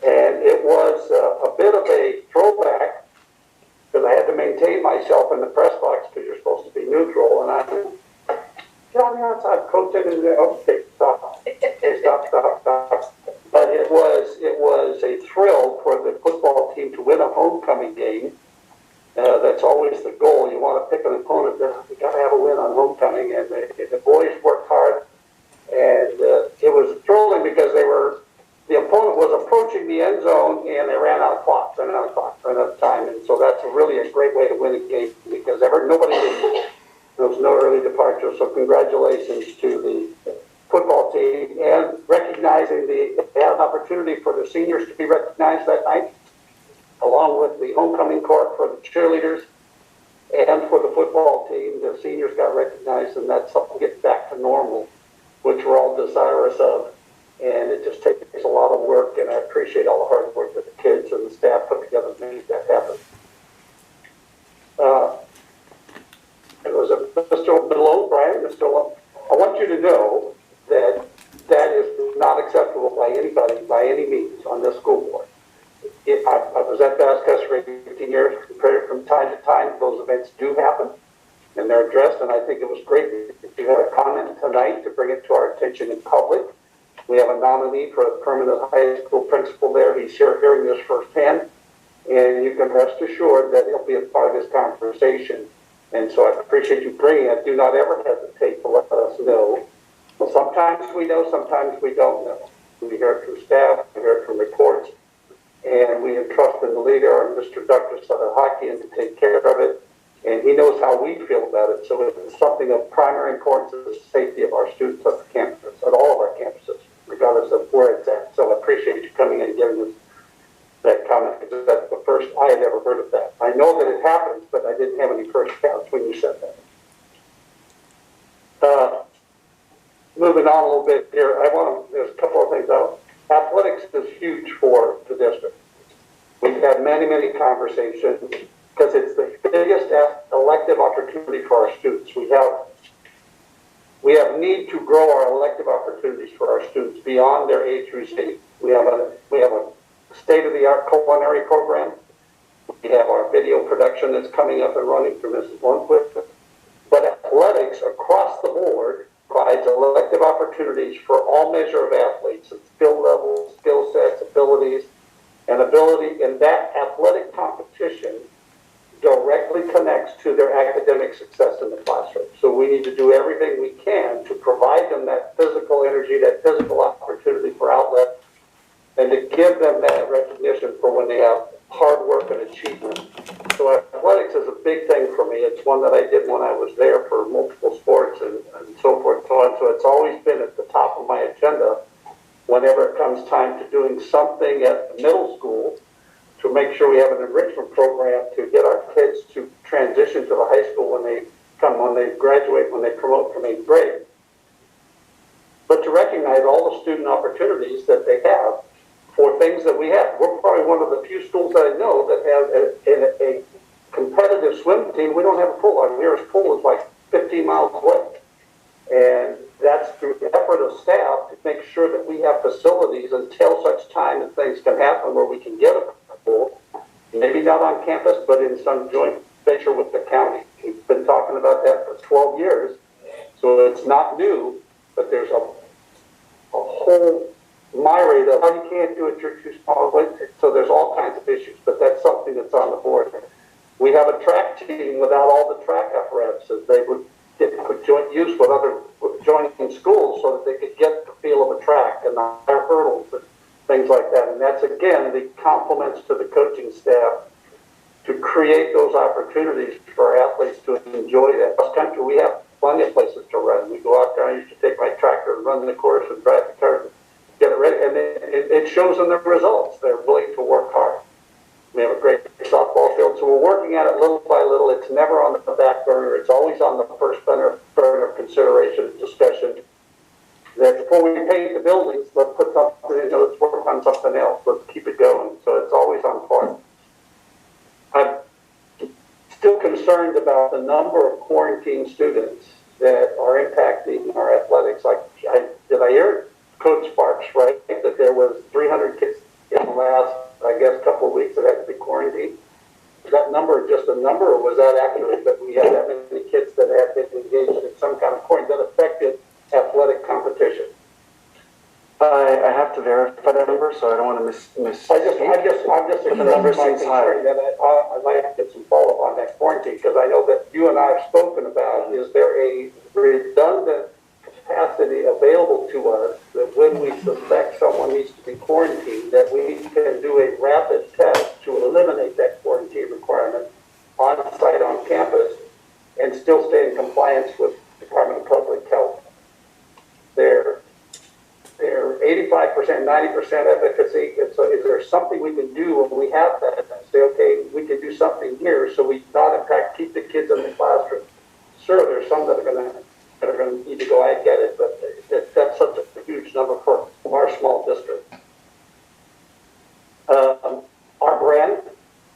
And it was a bit of a throwback because I had to maintain myself in the press box because you're supposed to be neutral. And I get on the outside, coach in there. Okay, stop. Okay, stop. But it was a thrill for the football team to win a homecoming game. That's always the goal. You want to pick an opponent that you got to have a win on homecoming, and the boys worked hard. And it was thrilling because the opponent was approaching the end zone, and they ran out of time. And so that's really a great way to win a game because there was no early departure. So congratulations to the football team and recognizing they had an opportunity for the seniors to be recognized that night. along with the homecoming court for the cheerleaders and for the football team. The seniors got recognized, and that's something getting back to normal, which we're all desirous of. And it just takes a lot of work, and I appreciate all the hard work that the kids and the staff put together to make that happen. It was Mr. Malone, Brian, Mr. Malone. I want you to know that that is not acceptable by anybody, by any means, on this school board. I was at Vasquez for 18 years. From time to time, those events do happen, and they're addressed, and I think it was great that you had a comment tonight to bring it to our attention in public. We have a nominee for a permanent high school principal there. He's here hearing this firsthand, and you can rest assured that he'll be a part of this conversation. And so I appreciate you bringing it. Do not ever hesitate to let us know. Well, sometimes we know, sometimes we don't know. We hear it from staff, we hear it from reports, and we entrust in the leader, Mr. Dr. Sadahakian, to take care of it. And he knows how we feel about it. So it's something of primary importance to the safety of our students at the campus, at all of our campuses, regardless of where it's at. So I appreciate you coming in and giving us that comment, because that's the first I had ever heard of that. I know that it happens, but I didn't have any first counts when you said that. Moving on a little bit here, there's a couple of things out. Athletics is huge for the district. We've had many, many conversations because it's the biggest elective opportunity for our students. We have need to grow our elective opportunities for our students beyond their A through Z. We have a state-of-the-art culinary program. We have our video production that's coming up and running through Mrs. Lundquist. But athletics across the board provides elective opportunities for all measure of athletes and skill levels, skill sets, abilities, and that athletic competition directly connects to their academic success in the classroom. So we need to do everything we can to provide them that physical energy, that physical opportunity for outlet, and to give them that recognition for when they have hard work and achievement. So athletics is a big thing for me. It's one that I did when I was there for multiple sports and so forth and so on. So it's always been at the top of my agenda whenever it comes time to doing something at the middle school to make sure we have an enrichment program to get our kids to transition to the high school when they graduate, when they promote from 8th grade. But to recognize all the student opportunities that they have for things that we have. We're probably one of the few schools that I know that have a competitive swim team. We don't have a pool. Our nearest pool is like 15 miles away. And that's through the effort of staff to make sure that we have facilities until such time that things can happen where we can get a pool, maybe not on campus, but in some joint venture with the county. We've been talking about that for 12 years. So it's not new, but there's a whole myriad of how you can't do it, you're too small. So there's all kinds of issues, but that's something that's on the board. We have a track team without all the track apparatuses. They would get put joint use with other joining schools so that they could get the feel of a track and the higher hurdles and things like that. And that's, again, the compliments to the coaching staff to create those opportunities for athletes to enjoy that. Cross country, we have plenty of places to run. We go out there, I used to take my tractor and run the course and drive the car, get it ready, and it shows in the results. They're willing to work hard. We have a great softball field, so we're working at it little by little. It's never on the back burner. It's always on the first burner of consideration and discussion. That before we paint the buildings, let's put something, let's work on something else. Let's keep it going. So it's always on point. I'm still concerned about the number of quarantine students that are impacting our athletics. Did I hear Coach Sparks, right, that there was 300 kids in the last, I guess, couple of weeks that had to be quarantined? Is that number just a number, or was that accurate that we had that many kids that had been engaged in some kind of quarantine that affected athletic competition? I have to verify that number, so I don't want to miss. I'm just the number seems high. That I'd like to get some follow-up on that quarantine, because I know that you and I have spoken about, is there a redundant capacity available to us that when we suspect someone needs to be quarantined, that we can do a rapid test to eliminate that quarantine requirement on site on campus and still stay in compliance with the Department of Public Health. They're 85% 85%, 90% efficacy. And so is there something we can do when we have that and say, okay, we can do something here so we not in fact keep the kids in the classroom? Sure, there's some that are going to need to go, I get it, but that's such a huge number for our small district. Our brand,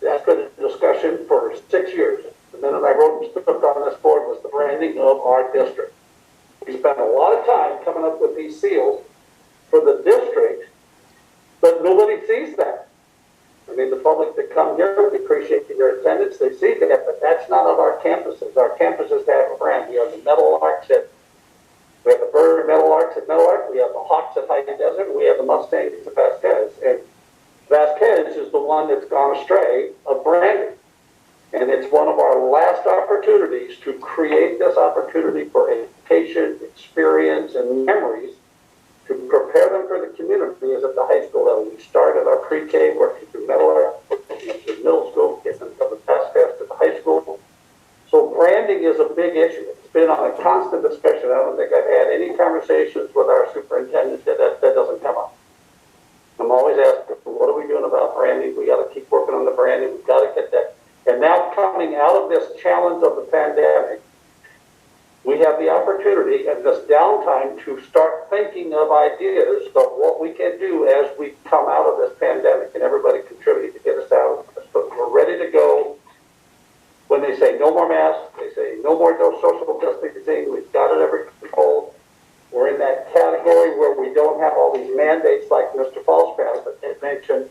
that's been a discussion for 6 years. The minute I wrote and stood on this board was the branding of our district. We spent a lot of time coming up with these seals for the district, but nobody sees that. I mean, the public that come here, we appreciate your attendance, they see that, but that's not of our campuses. Our campuses have a brand. We have the Metal Arcs we have the Bird Metal Arcs at Metal Arc, we have the Hawks at High Desert, we have the Mustangs at Vasquez. And Vasquez is the one that's gone astray of branding. And it's one of our last opportunities to create this opportunity for education, experience, and memories to prepare them for the community is at the high school level. We started our pre-K, working through middle to middle school, getting them from the Vasquez to the high school. So branding is a big issue. It's been on a constant discussion. I don't think I've had any conversations with our superintendent that doesn't come up. I'm always asking, what are we doing about branding? We got to keep working on the branding. We've got to get that. And now coming out of this challenge of the pandemic, we have the opportunity at this downtime to start thinking of ideas of what we can do as we come out of this pandemic, and everybody contribute to get us out of this. But we're ready to go. When they say no more masks, they say no more social distancing, we've got it under control. We're in that category where we don't have all these mandates like Mr. Falspath mentioned.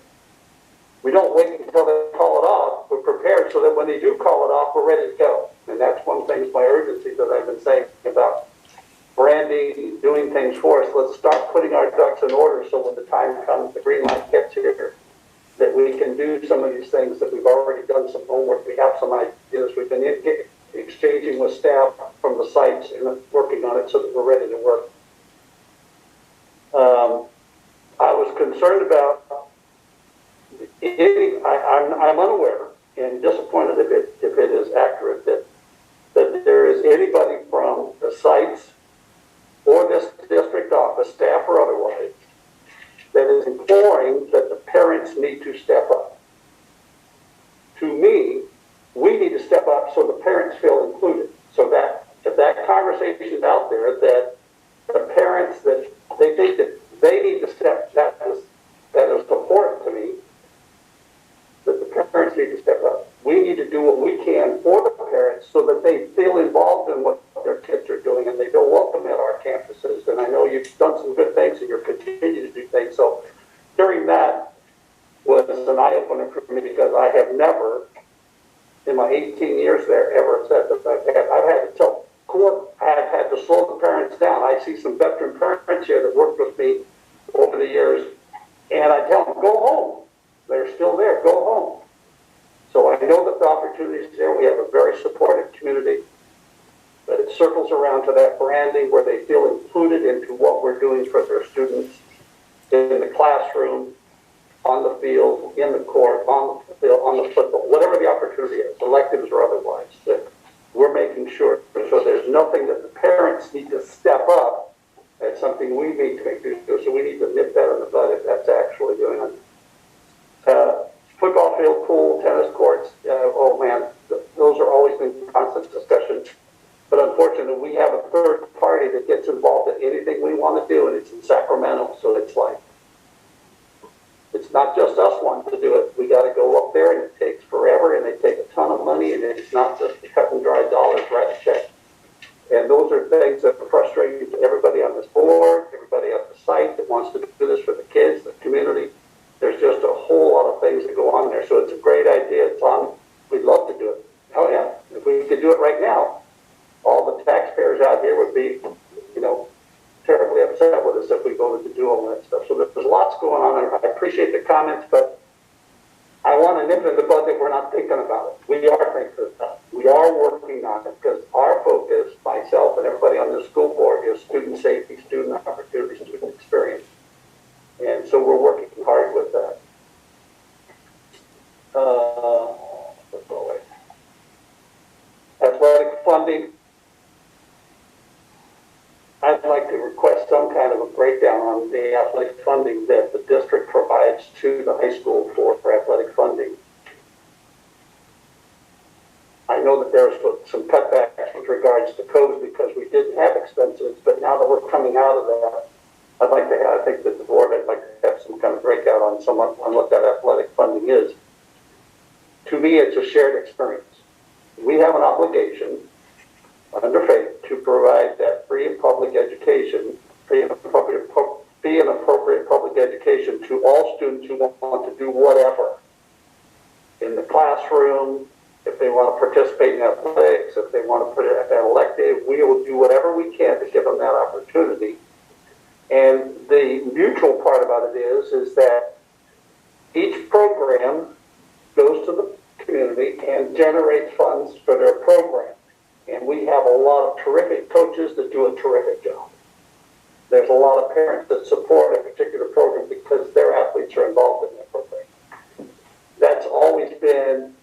We don't wait until they call it off. We're prepared so that when they do call it off, we're ready to go. And that's one of the things, my urgency that I've been saying about branding, doing things for us. Let's start putting our ducks in order so when the time comes, the green light gets here, that we can do some of these things that we've already done some homework. We have some ideas. We've been exchanging with staff from the sites and working on it so that we're ready to work. I was concerned about I'm unaware and disappointed if it is accurate that there is anybody from the sites or this district office, staff or otherwise, that is imploring that the parents need to step up. To me, we need to step up so the parents feel included. So that if that conversation is out there, that the parents that they think that they need to step, that is important to me, that the parents need to step up. We need to do what we can for the parents so that they feel involved in what their kids are doing and they feel welcome at our campuses. And I know you've done some good things and you're continuing to do things. So during that was an eye-opener for me because I have never, in my 18 years there, ever said that I've had to tell court, I've had to slow the parents down. I see some veteran parents here that worked with me over the years, and I tell them, go home. They're still there, go home. So I know that the opportunity is there. We have a very supportive community, but it circles around to that branding where they feel included into what we're doing for their students in the classroom, on the field, in the court, on the field, on the football, whatever the opportunity is, electives or otherwise, that we're making sure. So there's nothing that the parents need to step up. That's something we need to make do. So we need to nip that in the bud if that's actually doing it. Football field, pool, tennis courts, oh man, those are always been constant discussions. But unfortunately, we have a third party that gets involved in anything we want to do, and it's in Sacramento. So it's like, it's not just us wanting to do it. We got to go up there, and it takes forever, and they take a ton of money, and it's not just cut and dry dollars, write a check. And those are things that are frustrating to everybody on this board, everybody at the site that wants to do this for the kids, the community. There's just a whole lot of things that go on there. So it's a great idea. It's on. We'd love to do it. Oh yeah, if we could do it right now, all the taxpayers out here would be, terribly upset with us if we voted to do all that stuff. So there's lots going on there. I appreciate the comments, but I want to nip in the bud that we're not thinking about it. We are thinking about it. We are working on it because our focus, myself and everybody on the school board, is student safety, student opportunity, student experience. And so we're working hard with that. Let's go away. Athletic funding. I'd like to request some kind of a breakdown on the athletic funding that the district provides to the high school for athletic funding. I know that there's some cutbacks with regards to COVID because we didn't have expenses, but now that we're coming out of that, I'd like to have, I think that the board, I'd like to have some kind of breakout on what that athletic funding is. To me, it's a shared experience. We have an obligation under faith to provide that free and public education, free and appropriate public education to all students who want to do whatever in the classroom. If they want to participate in athletics, if they want to put it at elective, we will do whatever we can to give them that opportunity. And the mutual part about it is that each program goes to the community and generates funds for their program. And we have a lot of terrific coaches that do a terrific job. There's a lot of parents that support a particular program because their athletes are involved in that program. That's always been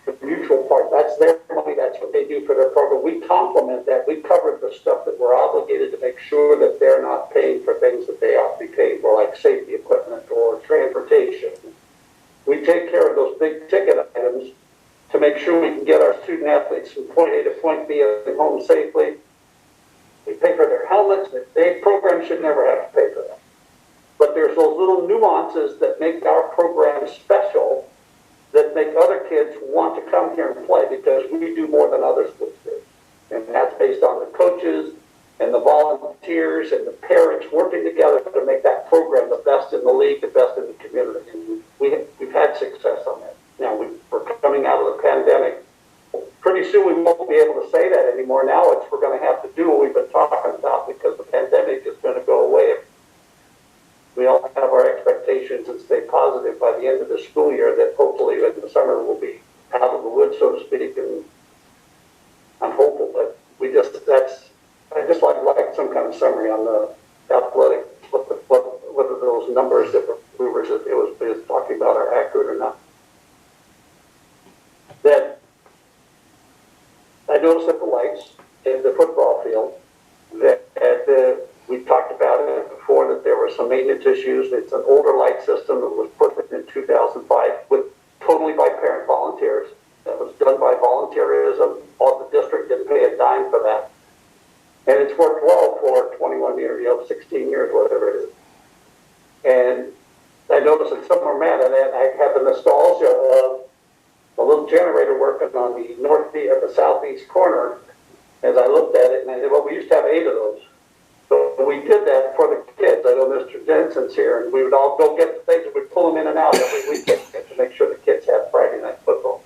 the mutual part. That's their money. That's what they do for their program. We complement that. We cover the stuff that we're obligated to make sure that they're not paying for things that they ought to be paying for, like safety equipment or transportation. We take care of those big ticket items to make sure we can get our student athletes from point A to point B and home safely. We pay for their helmets. The program should never have to pay for them. But there's those little nuances that make our program special, that make other kids want to come here and play because we do more than other schools do. And that's based on the coaches and the volunteers and the parents working together to make that program the best in the league, the best in the community. And we've had success on that. Now we're coming out of the pandemic. Pretty soon we won't be able to say that anymore. Now we're going to have to do what we've been talking about because the pandemic is going to go away. We all have our expectations and stay positive by the end of the school year that hopefully in the summer we'll be out of the woods, so to speak, and I'm hopeful. But I just like some kind of summary on the athletic, whether those numbers that we were talking about are accurate or not. That I noticed at the lights in the football field that we talked about it before, that there were some maintenance issues. It's an older light system that was put in 2005 totally by parent volunteers. That was done by volunteerism. All the district didn't pay a dime for that. And it's worked well for 21 years, 16 years, whatever it is. And I noticed that some are mad at that. I have the nostalgia of a little generator working on the southeast corner. As I looked at it, and I said, well, we used to have 8 of those. So we did that for the kids. I know Mr. Jensen's here, and we would all go get the things and we'd pull them in and out every weekend to make sure the kids had Friday night football.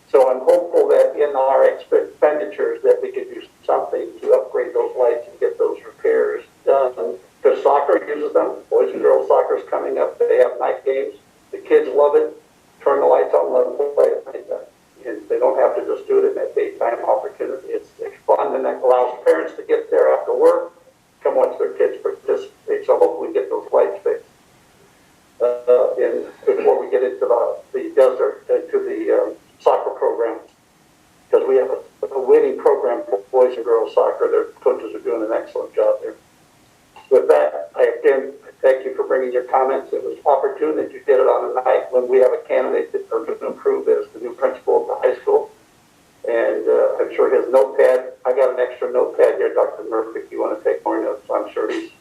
So I'm hopeful that in our expenditures that we could do something to upgrade those lights and get those repairs done. Because soccer uses them. Boys and girls soccer is coming up. They have night games. The kids love it. Turn the lights on, let them play at night time. And they don't have to just do it in that daytime opportunity. It's fun, and that allows parents to get there after work, come watch their kids participate. So hopefully we get those lights fixed. And before we get into the desert, into the soccer program, because we have a winning program for boys and girls soccer. Their coaches are doing an excellent job there. With that, I again thank you for bringing your comments. It was opportune that you did it on a night when we have a candidate that are going to improve as the new principal of the high school. And I'm sure his notepad, I got an extra notepad here, Dr. Murphy, if you want to take more notes. I'm sure he's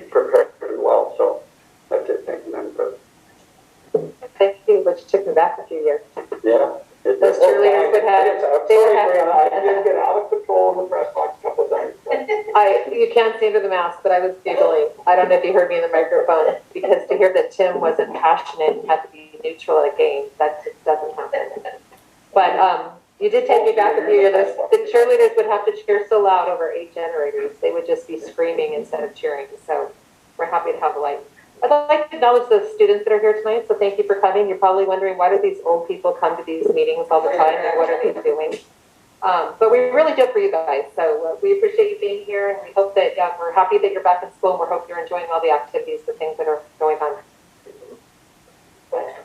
prepared pretty well. So that's it. Thank you, Madam President. Thank you, which took me back a few years. Yeah. Those cheerleaders would have. I'm sorry, Brianna, I did get out of control in the press box a couple of times. You can't see under the mask, but I was giggling. I don't know if you heard me in the microphone, because to hear that Tim wasn't passionate and had to be neutral at a game, that doesn't happen. But you did take me back a few years. The cheerleaders would have to cheer so loud over 8 generators. They would just be screaming instead of cheering. So we're happy to have the light. I'd like to acknowledge the students that are here tonight, so thank you for coming. You're probably wondering, why do these old people come to these meetings all the time, and what are they doing? But we really do it for you guys, so we appreciate you being here, and we hope that we're happy that you're back in school, and we hope you're enjoying all the activities, the things that are going on. I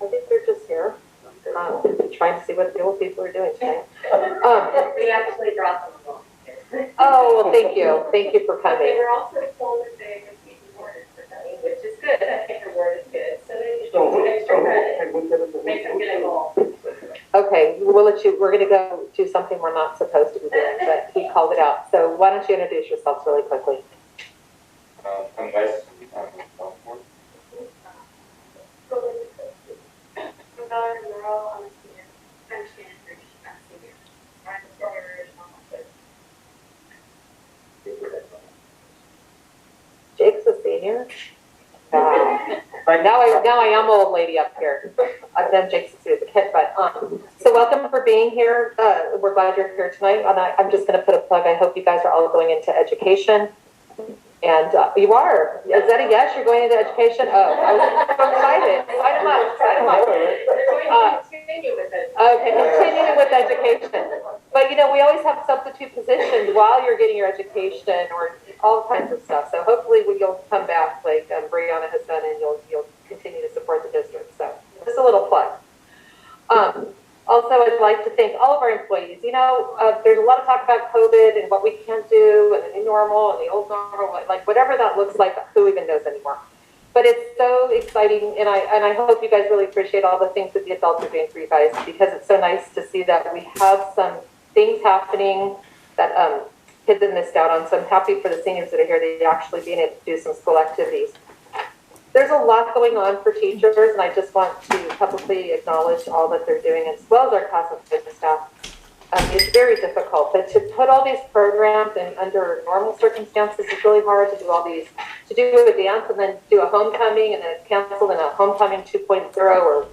think they're just here, trying to see what the old people are doing tonight. We actually brought them along. Oh, well, thank you. Thank you for But they coming. were also told that they received awards for coming, which is good. I think the award is good. So they So, get extra credit. Makes them get involved. Okay, we're gonna go do something we're not supposed to be doing, but he called it out. So why don't you introduce yourselves really quickly? I'm Wes, I'm from Southport. Jake's a senior? Wow. Now I am old lady up here. I've done Jake's as a kid, but, so welcome for being here. We're glad you're here tonight. And I'm just gonna put a plug. I hope you guys are all going into education. And you are. Is that a yes? You're going into education? Oh, I was so excited. Sign them up. Sign them up. They're going to continue with it. Okay, continuing with education. But we always have substitute positions while you're getting your education or all kinds of stuff. So hopefully you'll come back like Brianna has done and you'll continue to support the district. So just a little plug. Also, I'd like to thank all of our employees. There's a lot of talk about COVID and what we can't do and the new normal and the old normal, like whatever that looks like, who even knows anymore. But it's so exciting, and I hope you guys really appreciate all the things that the adults are doing for you guys, because it's so nice to see that we have some things happening that kids have missed out on. So I'm happy for the seniors that are here, they actually being able to do some school activities. There's a lot going on for teachers, and I just want to publicly acknowledge all that they're doing, as well as our classified staff. It's very difficult, but to put all these programs in under normal circumstances is really hard to do all these, to do a dance and then do a homecoming and then it's canceled and a homecoming 2.0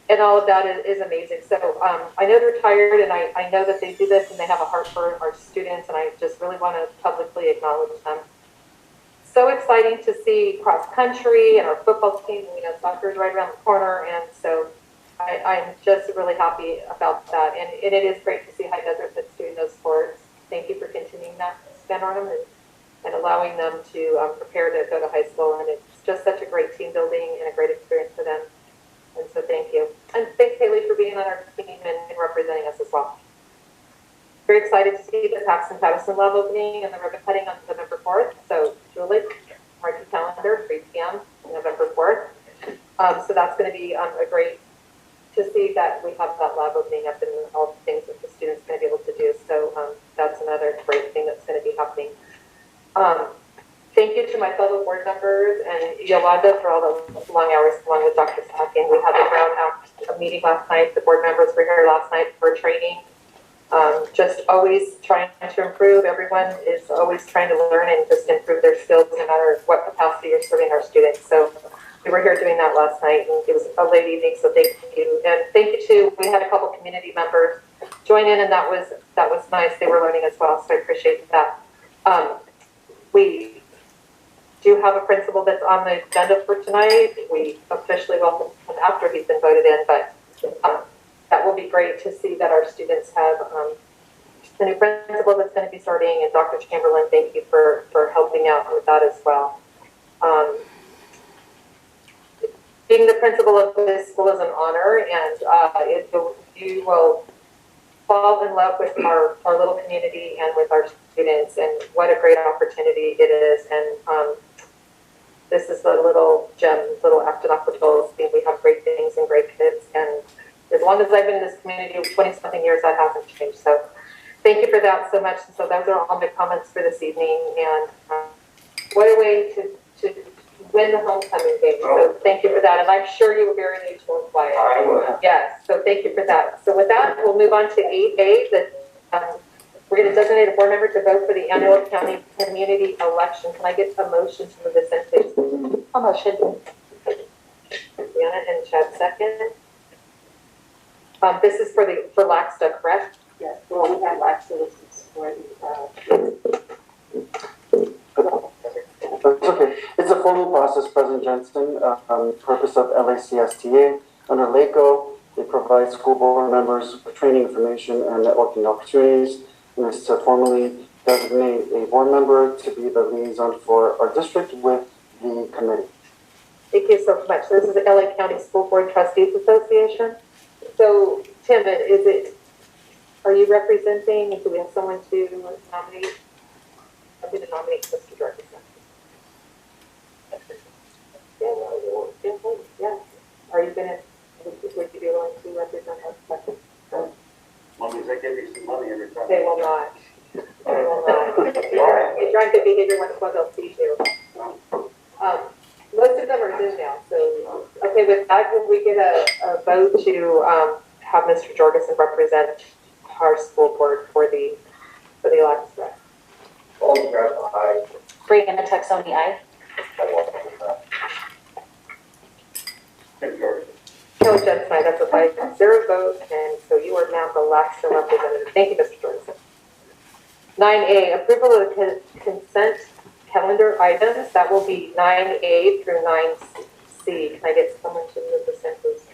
and all of that is amazing. So I know they're tired, and I know that they do this and they have a heart for our students, and I just really want to publicly acknowledge them. So exciting to see cross country and our football team. Soccer is right around the corner, and so I'm just really happy about that. And it is great to see High Desert that's doing those sports. Thank you for continuing that spend on them and allowing them to prepare to go to high school. And it's just such a great team building and a great experience for them. And so thank you. And thanks, Haley, for being on our team and representing us as well. Very excited to see the Paxton Patterson lab opening and the ribbon cutting on November 4th. So Julie, mark your calendar, 3 p.m. November 4th. So that's going to be a great to see that we have that lab opening up and all the things that the students are going to be able to do. So that's another great thing that's going to be happening. Thank you to my fellow board members and Yolanda for all the long hours along with Dr. Stocking. We had the Brown Act meeting last night. The board members were here last night for training. Just always trying to improve. Everyone is always trying to learn and just improve their skills no matter what capacity you're serving our students. So we were here doing that last night, and it was a late evening, so thank you. And thank you too, we had a couple community members join in, and that was nice. They were learning as well, so I appreciate that. We do have a principal that's on the agenda for tonight. We officially welcome him after he's been voted in, but that will be great to see that our students have the new principal that's going to be starting, and Dr. Chamberlain, thank you for helping out with that as well. Being the principal of this school is an honor, and you will fall in love with our little community and with our students, and what a great opportunity it is. And this is the little gem, little Acton Aqua. We have great things and great kids, and as long as I've been in this community, 20-something years, that hasn't changed. So thank you for that so much. So those are all my comments for this evening, and what a way to win the homecoming game. So thank you for that. And I'm sure you were very neutral and quiet. I will. Yes, so thank you for that. So with that, we'll move on to 8A, that we're going to designate a board member to vote for the annual county community election. Can I get a motion to move this in, please? A motion. Brianna and Chad second. This is for LAXTA, correct? Yes, well, we had actually for the, It's okay. It's a formal process, President Jensen. Purpose of LACSTA. Under LACO, they provide school board members with training information and networking opportunities. And it's to formally designate a board member to be the liaison for our district with the committee. Thank you so much. This is the LA County School Board Trustees Association. So, Tim, are you representing? Do we have someone to nominate? I'm going to nominate Mr. Jorgensen. Yeah. Are you going to, would you be willing to represent us? As long as they give you some money every time. They will not. They will not. If you're on good behavior, once in a while they'll see you. Most of them are Zoom now, so, okay, with that, will we get a vote to have Mr. Jorgensen represent our school board for the election? Photograph, aye. Brianna Texoni, aye. Tim Jordan. Kelly Jensen, aye. That's a 5-0 vote, and so you are now the last representative. Thank you, Mr. Jorgensen. 9A, approval of the consent calendar items. That will be 9A through 9C. Can I get someone to move this in, please?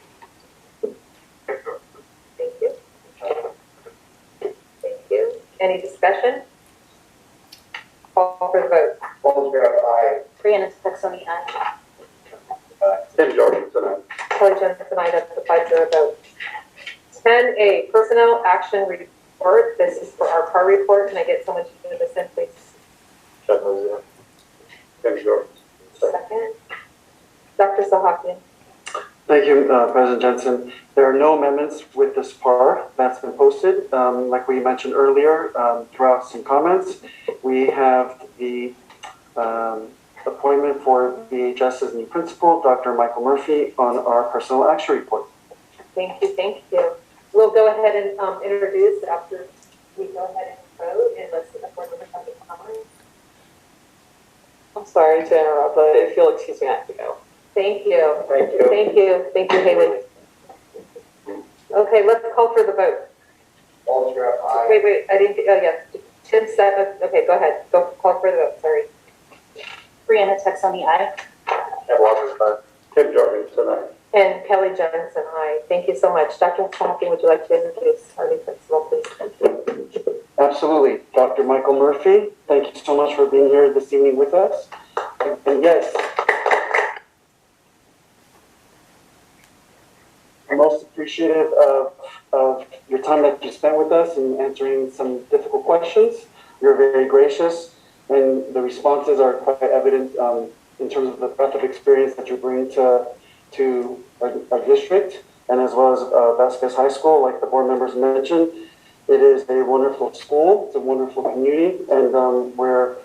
Thank you. Thank you. Any discussion? Call for the vote. Photograph, aye. Brianna Texoni, aye. Tim Jordan, tonight. Kelly Jensen, aye. That's a 5-0 vote. 10A, personnel action report. This is for our car report. Can I get someone to move this in, please? Chuck moves in. Tim Jordan. Second. Dr. Sahakian. Thank you, President Jensen. There are no amendments with this PAR that's been posted. Like we mentioned earlier, throughout some comments, we have the appointment for VHS's new principal, Dr. Michael Murphy, on our personnel action report. Thank you, thank you. We'll go ahead and introduce after we go ahead and vote, unless the board members have any comments. I'm sorry to interrupt, but if you'll excuse me, I have to go. Thank you. Thank you. Thank you. Thank you, Haley. Okay, let's call for the vote. Photograph, aye. Wait, I didn't, oh, yes. Tim said, okay, go ahead. Go call for the vote, sorry. Brianna Texoni, aye. Ed Walker's aye. Tim Jordan, tonight. And Kelly Jensen, aye. Thank you so much. Dr. Sahakian, would you like to introduce our new principal, please? Absolutely. Dr. Michael Murphy, thank you so much for being here this evening with us. And yes, I'm most appreciative of your time that you spent with us and answering some difficult questions. You're very gracious, and the responses are quite evident in terms of the breadth of experience that you bring to our district, and as well as Vasquez High School. Like the board members mentioned, it is a wonderful school, it's a wonderful community, and we're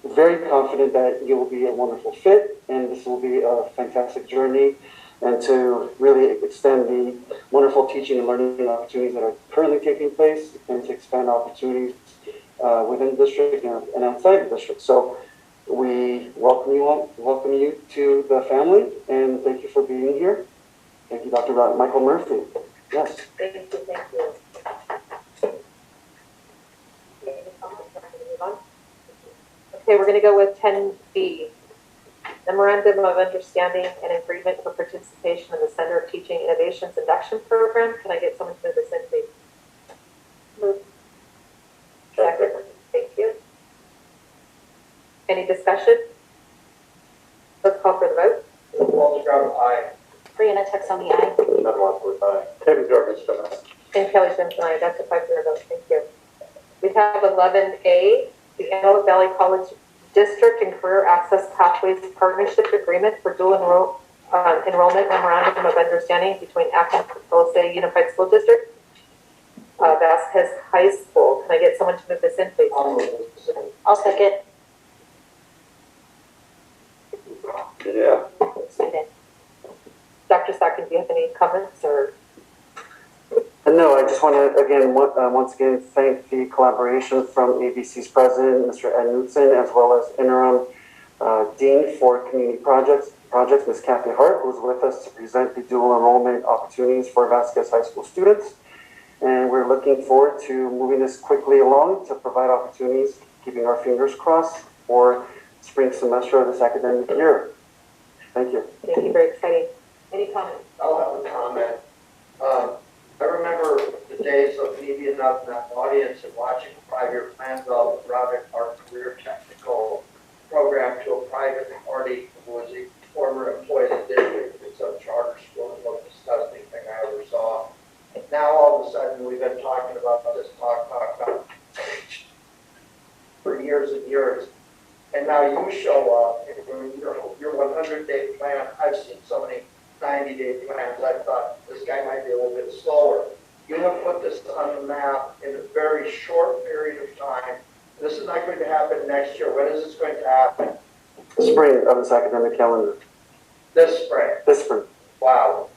very confident that you will be a wonderful fit, and this will be a fantastic journey, and to really extend the wonderful teaching and learning opportunities that are currently taking place, and to expand opportunities within the district and outside the district. So we welcome you to the family, and thank you for being here. Thank you, Dr. Michael Murphy. Yes. Thank you, thank you. Okay, we're going to go with 10B. Memorandum of Understanding and Agreement for Participation in the Center of Teaching Innovations Induction Program. Can I get someone to move this in, please? Move. Second. Thank you. Any discussion? Let's call for the vote. Photograph, aye. Brianna Texoni, aye. Ed Walker's aye. Tim Jordan, tonight. And Kelly Jensen, aye. That's a 5-0 vote. Thank you. We have 11A, the Antelope Valley College District and Career Access Pathways Partnership Agreement for dual enrollment memorandum of understanding between Acton City Unified School District, Vasquez High School. Can I get someone to move this in, please? I'll move this in. I'll second. Yeah. Dr. Sakin, do you have any comments or? No, I just want to once again thank the collaboration from ABC's president, Mr. Ed Knudsen, as well as interim dean for community projects, Ms. Kathy Hart, who's with us to present the dual enrollment opportunities for Vasquez High School students. And we're looking forward to moving this quickly along to provide opportunities, keeping our fingers crossed for spring semester of this academic year. Thank you. Thank you, very exciting. Any comments? I'll have a comment. I remember the days of me being up in that audience and watching a 5-year plan develop routing our career technical program to a private party who was a former employee of the district. It's a charter school. It was the most disgusting thing I ever saw. Now all of a sudden we've been talking about this talk. years and years. And now you show up and your 100-day plan. I've seen so many 90-day plans. I thought this guy might be a little bit slower. You have put this on the map in a very short period of time. This is not going to happen next year. When is this going to happen? Spring of this academic calendar. This spring. This spring. Wow.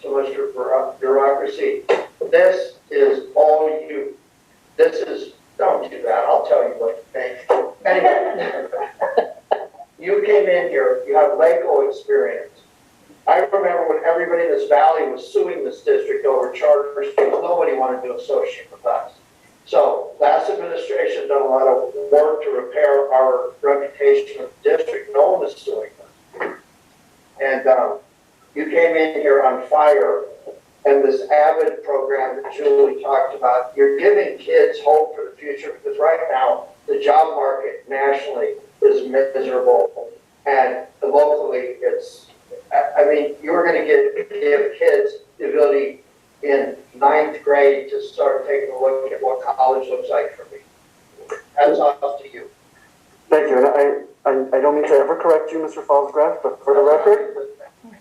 So much for bureaucracy. This is all you. This is, don't do that. I'll tell you what to think. Anyway, you came in here, you have LACO experience. I remember when everybody in this valley was suing this district over charter schools, nobody wanted to associate with us. So last administration done a lot of work to repair our reputation of the district. No one was suing us. And you came in here on fire. And this Avid program that Julie talked about, you're giving kids hope for the future, because right now the job market nationally is miserable, and locally it's, I mean, you're going to give kids the ability in 9th grade to start taking a look at what college looks like for me. That's off to you. Thank you. And I don't mean to ever correct you, Mr. Fallsgraf, but for the record,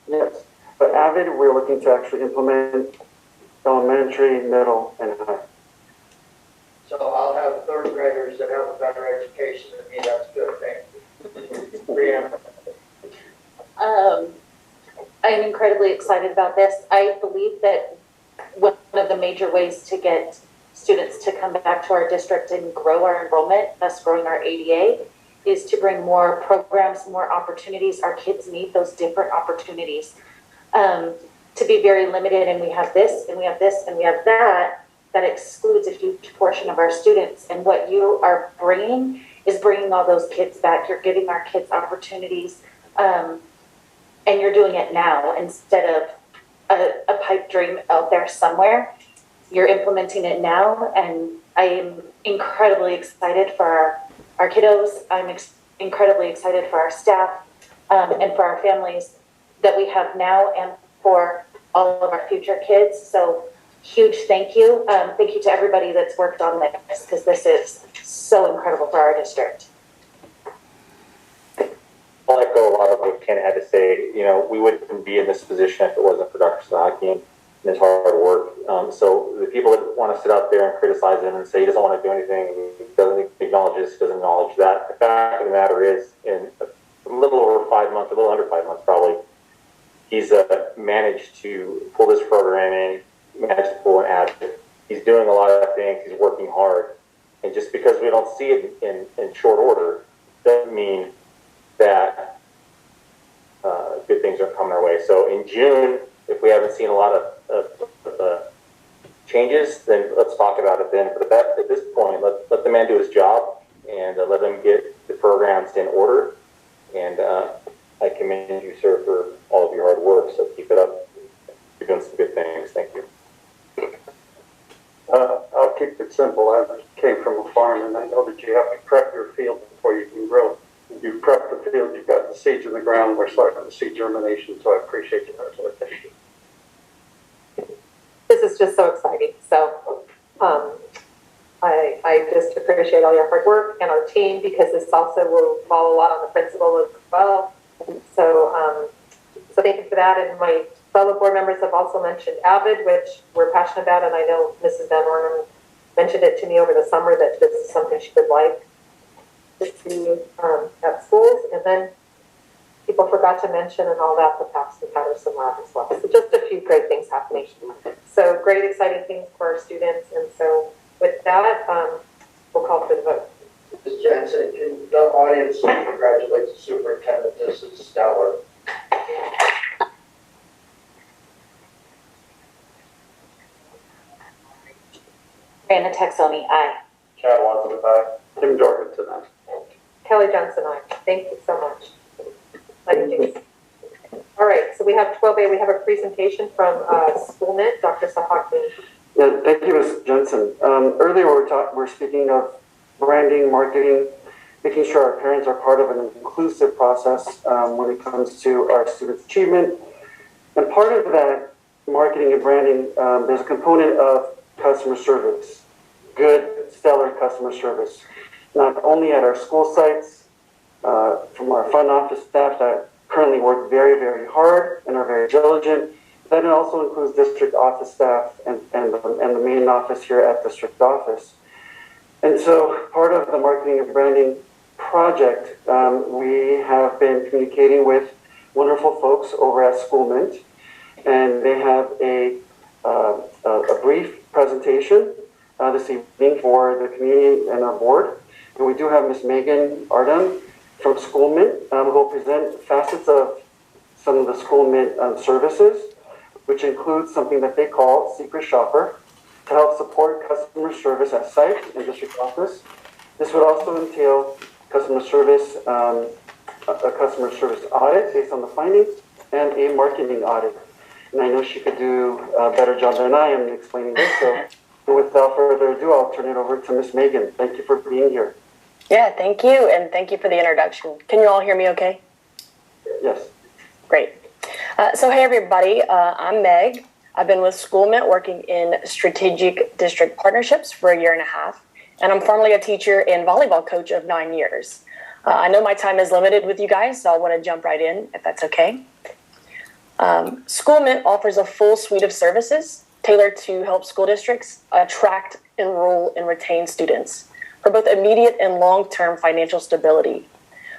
yes. But Avid, we're looking to actually implement elementary, middle, and high. So I'll have 3rd graders that have a better education than me. That's a good thing. Brianna. I'm incredibly excited about this. I believe that one of the major ways to get students to come back to our district and grow our enrollment, thus growing our ADA, is to bring more programs, more opportunities. Our kids need those different opportunities. To be very limited, and we have this, and we have this, and we have that, that excludes a huge portion of our students. And what you are bringing is bringing all those kids back. You're giving our kids opportunities, and you're doing it now instead of a pipe dream out there somewhere. You're implementing it now, and I am incredibly excited for our kiddos. I'm incredibly excited for our staff and for our families that we have now and for all of our future kids. So huge thank you. Thank you to everybody that's worked on this, because this is so incredible for our district. I'll echo a lot of what Ken had to say. You know, we wouldn't be in this position if it wasn't for Dr. Sahaki and his hard work. So the people that want to sit out there and criticize him and say he doesn't want to do anything, he doesn't acknowledge this, doesn't acknowledge that. The fact of the matter is, in a little over 5 months, a little under 5 months probably, he's managed to pull this program in, managed to pull an ad. He's doing a lot of things. He's working hard. And just because we don't see it in short order doesn't mean that good things are coming our way. So in June, if we haven't seen a lot of changes, then let's talk about it then. But at this point, let the man do his job and let him get the programs in order. And I commend you, sir, for all of your hard work. So keep it up. You're doing some good things. Thank you. I'll keep it simple. I came from a farm, and I know that you have to prep your field before you can grow. You've prepped the field, you've got the seeds in the ground, we're starting to see germination, so I appreciate your hard work. Thank you. This is just so exciting. So I just appreciate all your hard work and our team, because this also will fall a lot on the principal as well. So, so thank you for that. And my fellow board members have also mentioned Avid, which we're passionate about, and I know Mrs. Van Ornum mentioned it to me over the summer that this is something she would like to see at schools. And then people forgot to mention and all that, the PAPS and Patterson Lab as well. So just a few great things happening. So great, exciting things for our students. And so with that, we'll call for the vote. Ms. Jensen, can the audience congratulate the superintendent? This is stellar. Brandon Texoni, aye. Chad Watson, aye. Tim Jorgensen, aye. Kelly Johnson, aye. Thank you so much. All right, so we have 12A. We have a presentation from SchoolNet, Dr. Sahaki. Yeah, thank you, Ms. Jensen. Earlier we're speaking of branding, marketing, making sure our parents are part of an inclusive process when it comes to our students' achievement. And part of that marketing and branding, there's a component of customer service, good, stellar customer service. not only at our school sites, from our front office staff that currently work very, very hard and are very diligent. Then it also includes district office staff and the main office here at district office. And so part of the marketing and branding project, we have been communicating with wonderful folks over at School Mint, and they have a brief presentation this evening for the community and our board. And we do have Ms. Megan Ardem from School Mint, who will present facets of some of the School Mint services, which includes something that they call Secret Shopper, to help support customer service at site and district office. This would also entail customer service, a customer service audit based on the findings, and a marketing audit. And I know she could do a better job than I am in explaining this, so without further ado, I'll turn it over to Ms. Megan. Thank you for being here. Yeah, thank you, and thank you for the introduction. Can you all hear me okay? Yes. Great. So hey everybody, I'm Meg. I've been with School Mint working in strategic district partnerships for 1.5 years, and I'm formerly a teacher and volleyball coach of 9 years. I know my time is limited with you guys, so I want to jump right in if that's okay. School Mint offers a full suite of services tailored to help school districts attract, enroll, and retain students for both immediate and long-term financial stability,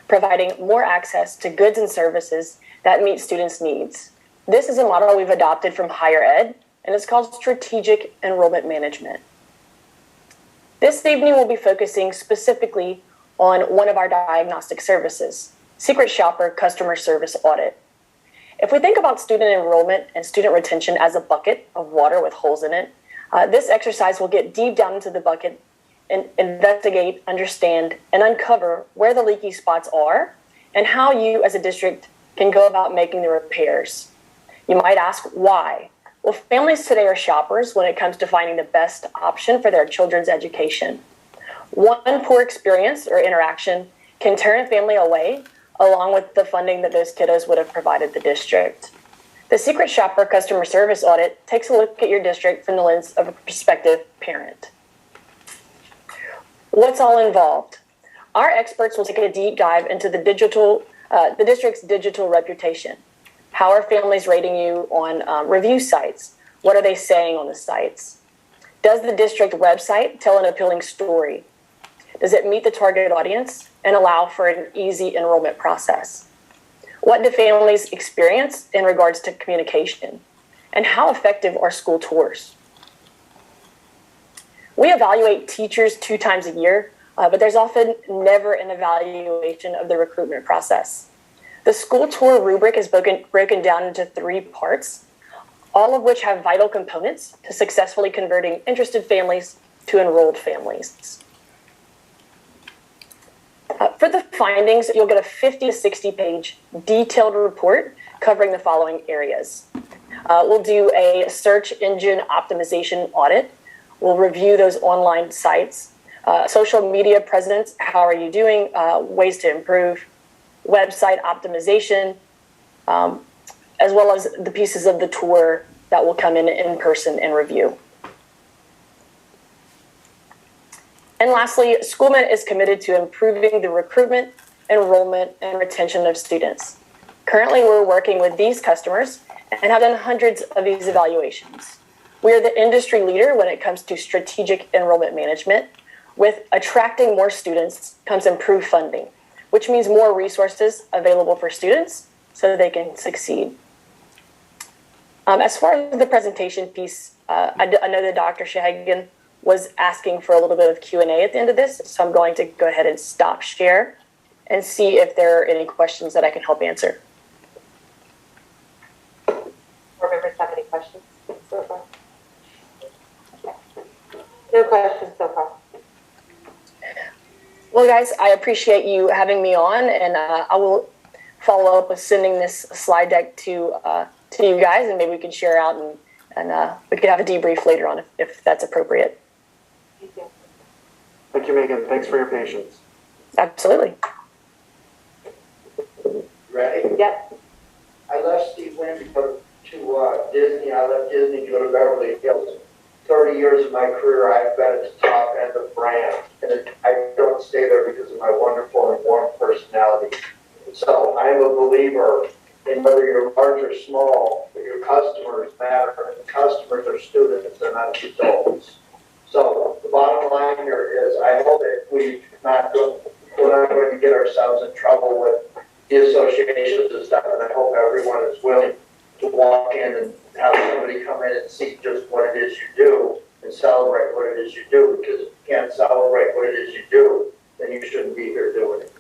providing more access to goods and services that meet students' needs. This is a model we've adopted from higher ed, and it's called strategic enrollment management. This evening, we'll be focusing specifically on one of our diagnostic services, Secret Shopper Customer Service Audit. If we think about student enrollment and student retention as a bucket of water with holes in it, this exercise will get deep down into the bucket and investigate, understand, and uncover where the leaky spots are and how you as a district can go about making the repairs. You might ask why. Well, families today are shoppers when it comes to finding the best option for their children's education. One poor experience or interaction can turn a family away, along with the funding that those kiddos would have provided the district. The Secret Shopper Customer Service Audit takes a look at your district from the lens of a prospective parent. What's all involved? Our experts will take a deep dive into the district's digital reputation. How are families rating you on review sites? What are they saying on the sites? Does the district website tell an appealing story? Does it meet the target audience and allow for an easy enrollment process? What do families experience in regards to communication? And how effective are school tours? We evaluate teachers 2 times a year, but there's often never an evaluation of the recruitment process. The school tour rubric is broken down into 3 parts, all of which have vital components to successfully converting interested families to enrolled families. For the findings, you'll get a 50 to 60 page detailed report covering the following areas. We'll do a search engine optimization audit. We'll review those online sites. Social media presence, how are you doing? Ways to improve. Website optimization, as well as the pieces of the tour that will come in person and review. And lastly, School Mint is committed to improving the recruitment, enrollment, and retention of students. Currently, we're working with these customers and have done hundreds of these evaluations. We are the industry leader when it comes to strategic enrollment management. With attracting more students comes improved funding, which means more resources available for students so they can succeed. As far as the presentation piece, I know that Dr. Shahagan was asking for a little bit of Q&A at the end of this, so I'm going to go ahead and stop share and see if there are any questions that I can help answer. Board members have any questions so far? No questions so far. Well, guys, I appreciate you having me on, and I will follow up with sending this slide deck to you guys, and maybe we can share out and we could have a debrief later on if that's appropriate. Thank you. Thank you, Megan. Thanks for your patience. Absolutely. Ready? Yep. I left Steve Wynn to go to Disney. I left Disney to go to Beverly Hills. 30 years of my career, I've been at the top end of brands, and I don't stay believer in whether you're large or small, that your customers matter, and the customers are students, they're not adults. So the bottom line here is, I hope that we're not going to get ourselves in trouble with the associations and stuff, and I hope everyone is willing to walk in and have somebody come in and see just what it is you do and celebrate what it is you do, because if you can't celebrate what it is you do, then you shouldn't be here doing it.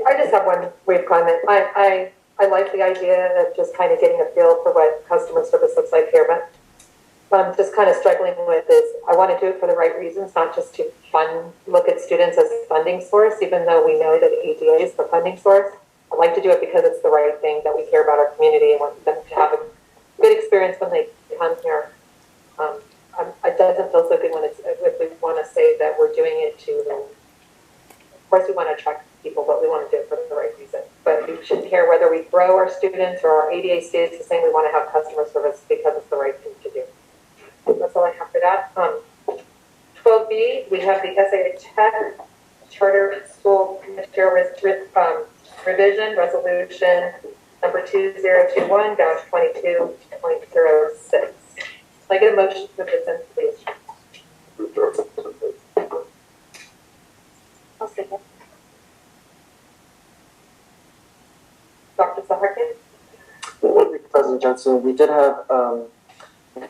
I just have one brief comment. I like the idea of just kind of getting a feel for what customer service looks like here, but what I'm just kind of struggling with is I want to do it for the right reasons, not just to look at students as a funding source, even though we know that ADA is the funding source. I like to do it because it's the right thing, that we care about our community and want them to have a good experience when they come here. It doesn't feel so good when if we want to say that we're doing it to, of course we want to attract people, but we want to do it for the right reason. But we shouldn't care whether we grow our students or our ADA students is saying we want to have customer service because it's the right thing to do. That's all I have for that. 12B, we have the SAA Tech Charter School Material Revision Resolution number 2021-22.06. I get a motion to consent, please. I'll second. Dr. Saharkin? Thank you, President Jensen. We did have a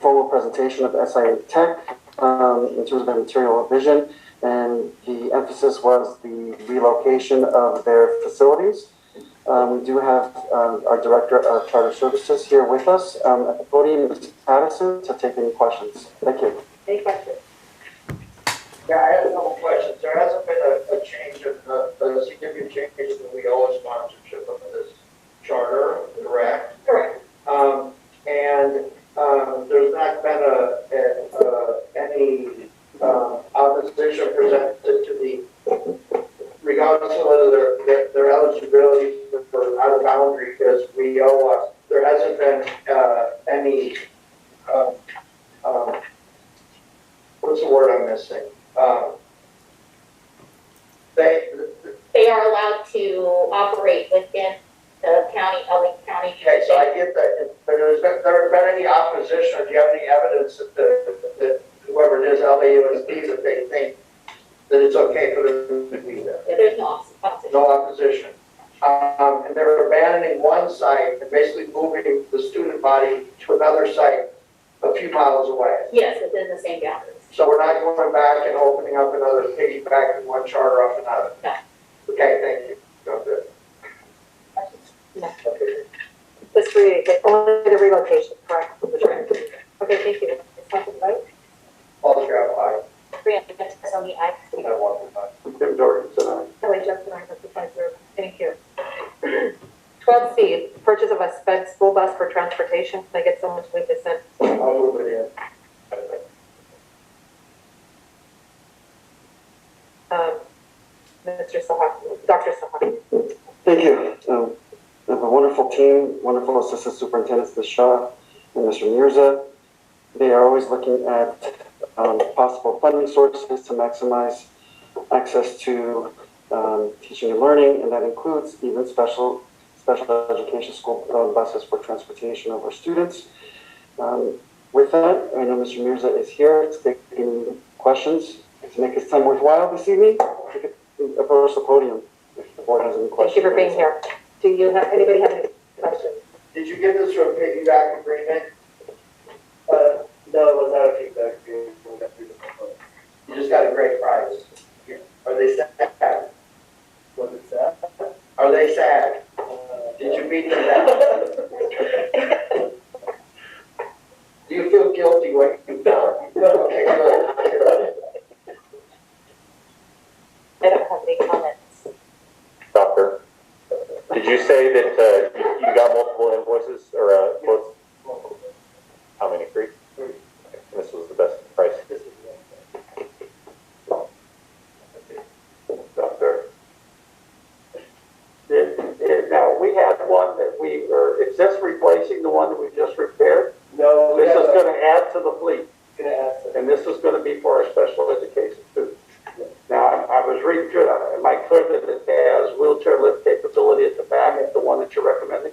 formal presentation of SIA Tech in terms of their material revision, and the emphasis was the relocation of their facilities. We do have our Director of Charter Services here with us at the podium, Ms. Addison, to take any questions. Thank you. Any questions? Yeah, I have no questions. There hasn't been a change of a significant change in the WIOA sponsorship of this charter, correct? Correct. There's not been any opposition presented to the, regardless of whether their eligibility for out of boundary because WIOA, there hasn't been any, what's the word I'm missing? They are allowed to operate within the county, LA County. Okay, so I get that. But there been any opposition, or do you have any evidence that whoever it is, LAUSD, that they think that it's okay for them to be there? There's no opposition. No opposition. And they're abandoning one site and basically moving the student body to another site a few miles away. Yes, within the same boundaries. So we're not going back and opening up another piggyback and one charter off another. No. Okay, thank you. No good. No. Okay. Only the relocation, correct? Okay, thank you. Second vote? Paul Scrap, aye. Brianna Tessoni, aye. And I want to aye. Tim Jorgensen, aye. Kelly Johnson, I have the pleasure. Thank you. 12C, purchase of a sped school bus for transportation. Can I get someone to move this in? I'll move it in. Mr. Sahar, Dr. Sahar. Thank you. We have a wonderful team, wonderful Assistant Superintendents, Ms. Shaw and Mr. Mirza. They are always looking at possible funding sources to maximize access to teaching and learning, and that includes even special education school buses for transportation of our students. With that, I know Mr. Mirza is here to take any questions to make his time worthwhile this evening. You could approach the podium if the board has any questions. Thank you for being here. Do you have, anybody have any questions? Did you get this from a piggyback agreement? No, it was not a piggyback agreement. You just got a great price. Are they sad? Was it sad? Are they sad? Did you beat them down? Do you feel guilty when you found? Okay, good. I don't have any comments. Doctor, did you say that you got multiple invoices or quotes? How many? 3? This was the best price. Doctor. Now, we had one that is this replacing the one that we just repaired? No, This is going to add to the fleet. Gonna add to And and this is gonna be for our special education students. Now, I was reading through that, am I clear that it has wheelchair lift capability at the back, the one that you're recommending?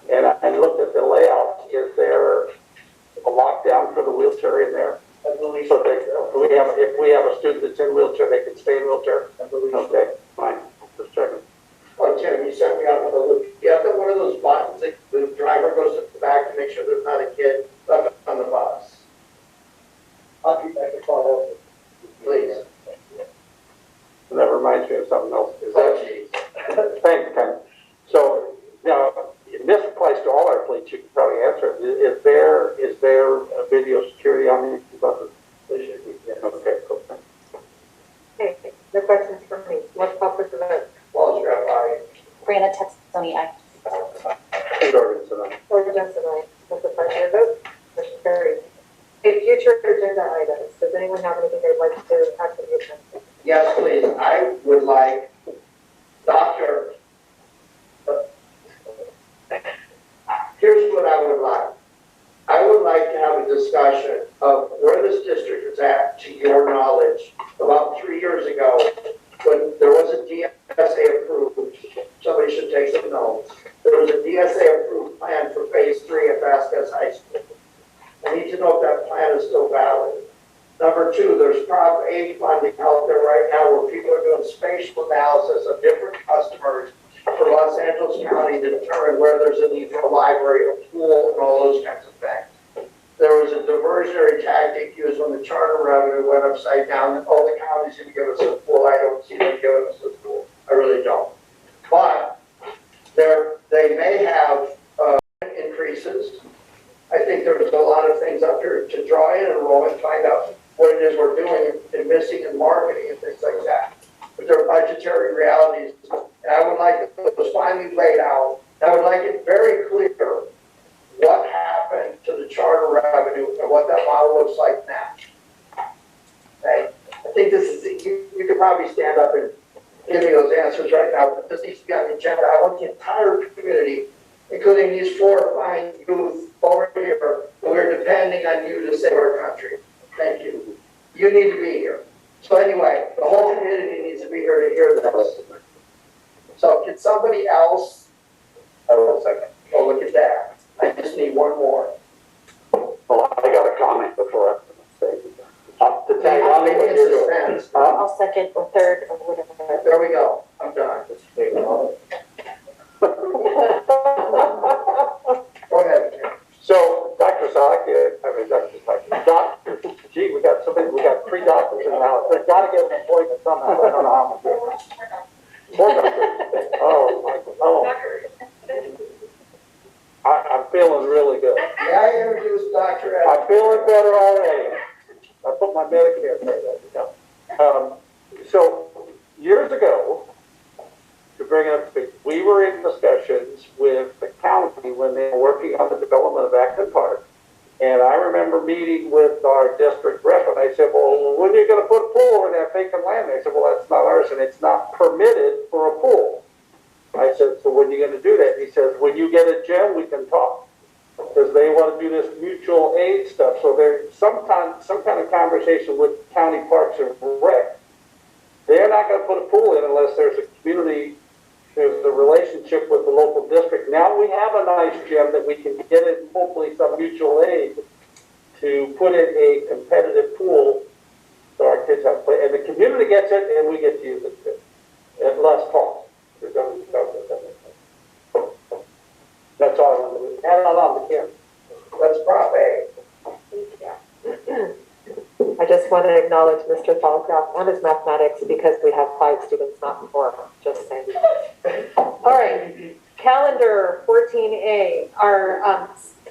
And I looked at the layout, is there a lockdown for the wheelchair in there? I believe So they, if we have a student that's in wheelchair, they can stay in wheelchair? I believe so. Okay, fine, just checking. Oh, Tim, you sent me out with a loop. You have one of those buttons that the driver goes to the back to make sure there's not a kid left on the bus. I'll keep that call, please. And that reminds me of something else. Is Oh, that, geez. thanks, Ken. So, now, this applies to all our fleets, you can probably answer it. Is there a video security on these buses? There should be, yes. Okay, cool. Okay, no questions from me. Let's call for the vote. Walls grab by. Brianna Texoni, aye. Jorgensen, aye. Or Jensen, aye. That's a five-year vote. Motion carries. Okay, future agenda items. Does anyone have anything they'd like to add to the agenda? Yes, please. I would like Dr. Here's what I would like. I would like to have a discussion of where this district is at, to your knowledge. About 3 years ago, when there was a DSA approved, somebody should take some notes. There was a DSA approved plan for phase 3 at Vasquez High School. I need to know if that plan is still valid. Number 2, there's Prop A funding out there right now where people are doing spatial analysis of different customers for Los Angeles County to determine where there's a need for a library, a pool, and all those kinds of things. There was a diversionary tactic used when the charter revenue went upside down, and all the counties didn't give us a pool. I don't see them giving us a pool. I really don't. But they may have increases. I think there's a lot of things up here to draw in enrollment, find out what it is we're doing and missing in marketing and things like that. But there are budgetary realities, and I would like it was finally laid out. I would like it very clear what happened to the charter revenue and what that model looks like now. Okay? I think this is, you could probably stand up and give me those answers right now, but this needs to be on the agenda. I want the entire community, including these 4 fine youth over here, who are depending on you to save our country. Thank you. You need to be here. So anyway, the whole community needs to be here to hear this. So can somebody else? I will second. Oh, look at that. I just need one more. Well, I got a comment before I say to tag on Maybe what it's you're doing. suspense. I'll second or third or whatever. There we go. I'm done. Go ahead, Jim. So, Dr. Dr. Gee, we got 3 doctors in the house. They've got to get an appointment somehow. I don't know how I'm doing. 4 doctors. Oh. I'm feeling really good. May I introduce Dr. Ed? I'm feeling better already. I put my Medicare there. So, years ago, to bring it up to speed, we were in discussions with the county when they were working on the development of Acton Park. And I remember meeting with our district rep, and I said, well, when are you going to put a pool over that vacant land? They said, well, that's not ours, and it's not permitted for a pool. I said, so when are you going to do that? He says, when you get a gym, we can talk. Because they want to do this mutual aid stuff. So there's some kind of conversation with county parks and rec. They're not going to put a pool in unless there's a community, there's a relationship with the local district. Now we have a nice gym that we can get it, hopefully some mutual aid, to put in a competitive pool so our kids have to play. And the community gets it and we get to use it too. At less cost. That's all I want to do. Add it on the camera. Let's Prop A. I just want to acknowledge Mr. Thalcraft and his mathematics because we have 5 students, not 4. Just saying. All right, calendar 14A.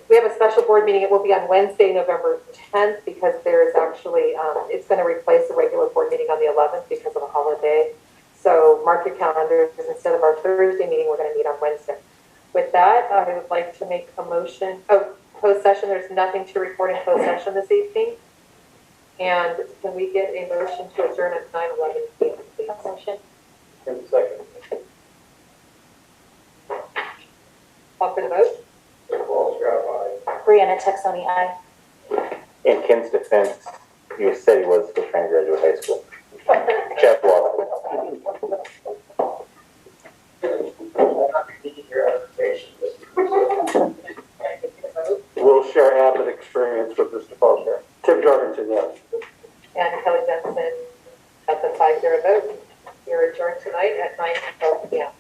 We have a special board meeting. It will be on Wednesday, November 10th, because there is actually, it's going to replace the regular board meeting on the 11th because of a holiday. So mark your calendars. Instead of our Thursday meeting, we're going to meet on Wednesday. With that, I would like to make a motion. Oh, closed session. There's nothing to report in closed session this evening. And can we get a motion to adjourn at 9:11 p.m., please? Motion. In a second. Call for the vote. Walls grab by. Brianna Texoni, aye. In Kent's defense, he said he was still trying to graduate high school. Jeff Walker. We'll share Abbott experience with Mr. Foster. Tim Jorgensen, yes. And Kelly Jensen, that's a 5-0 vote. You're adjourned tonight at 9:12 p.m.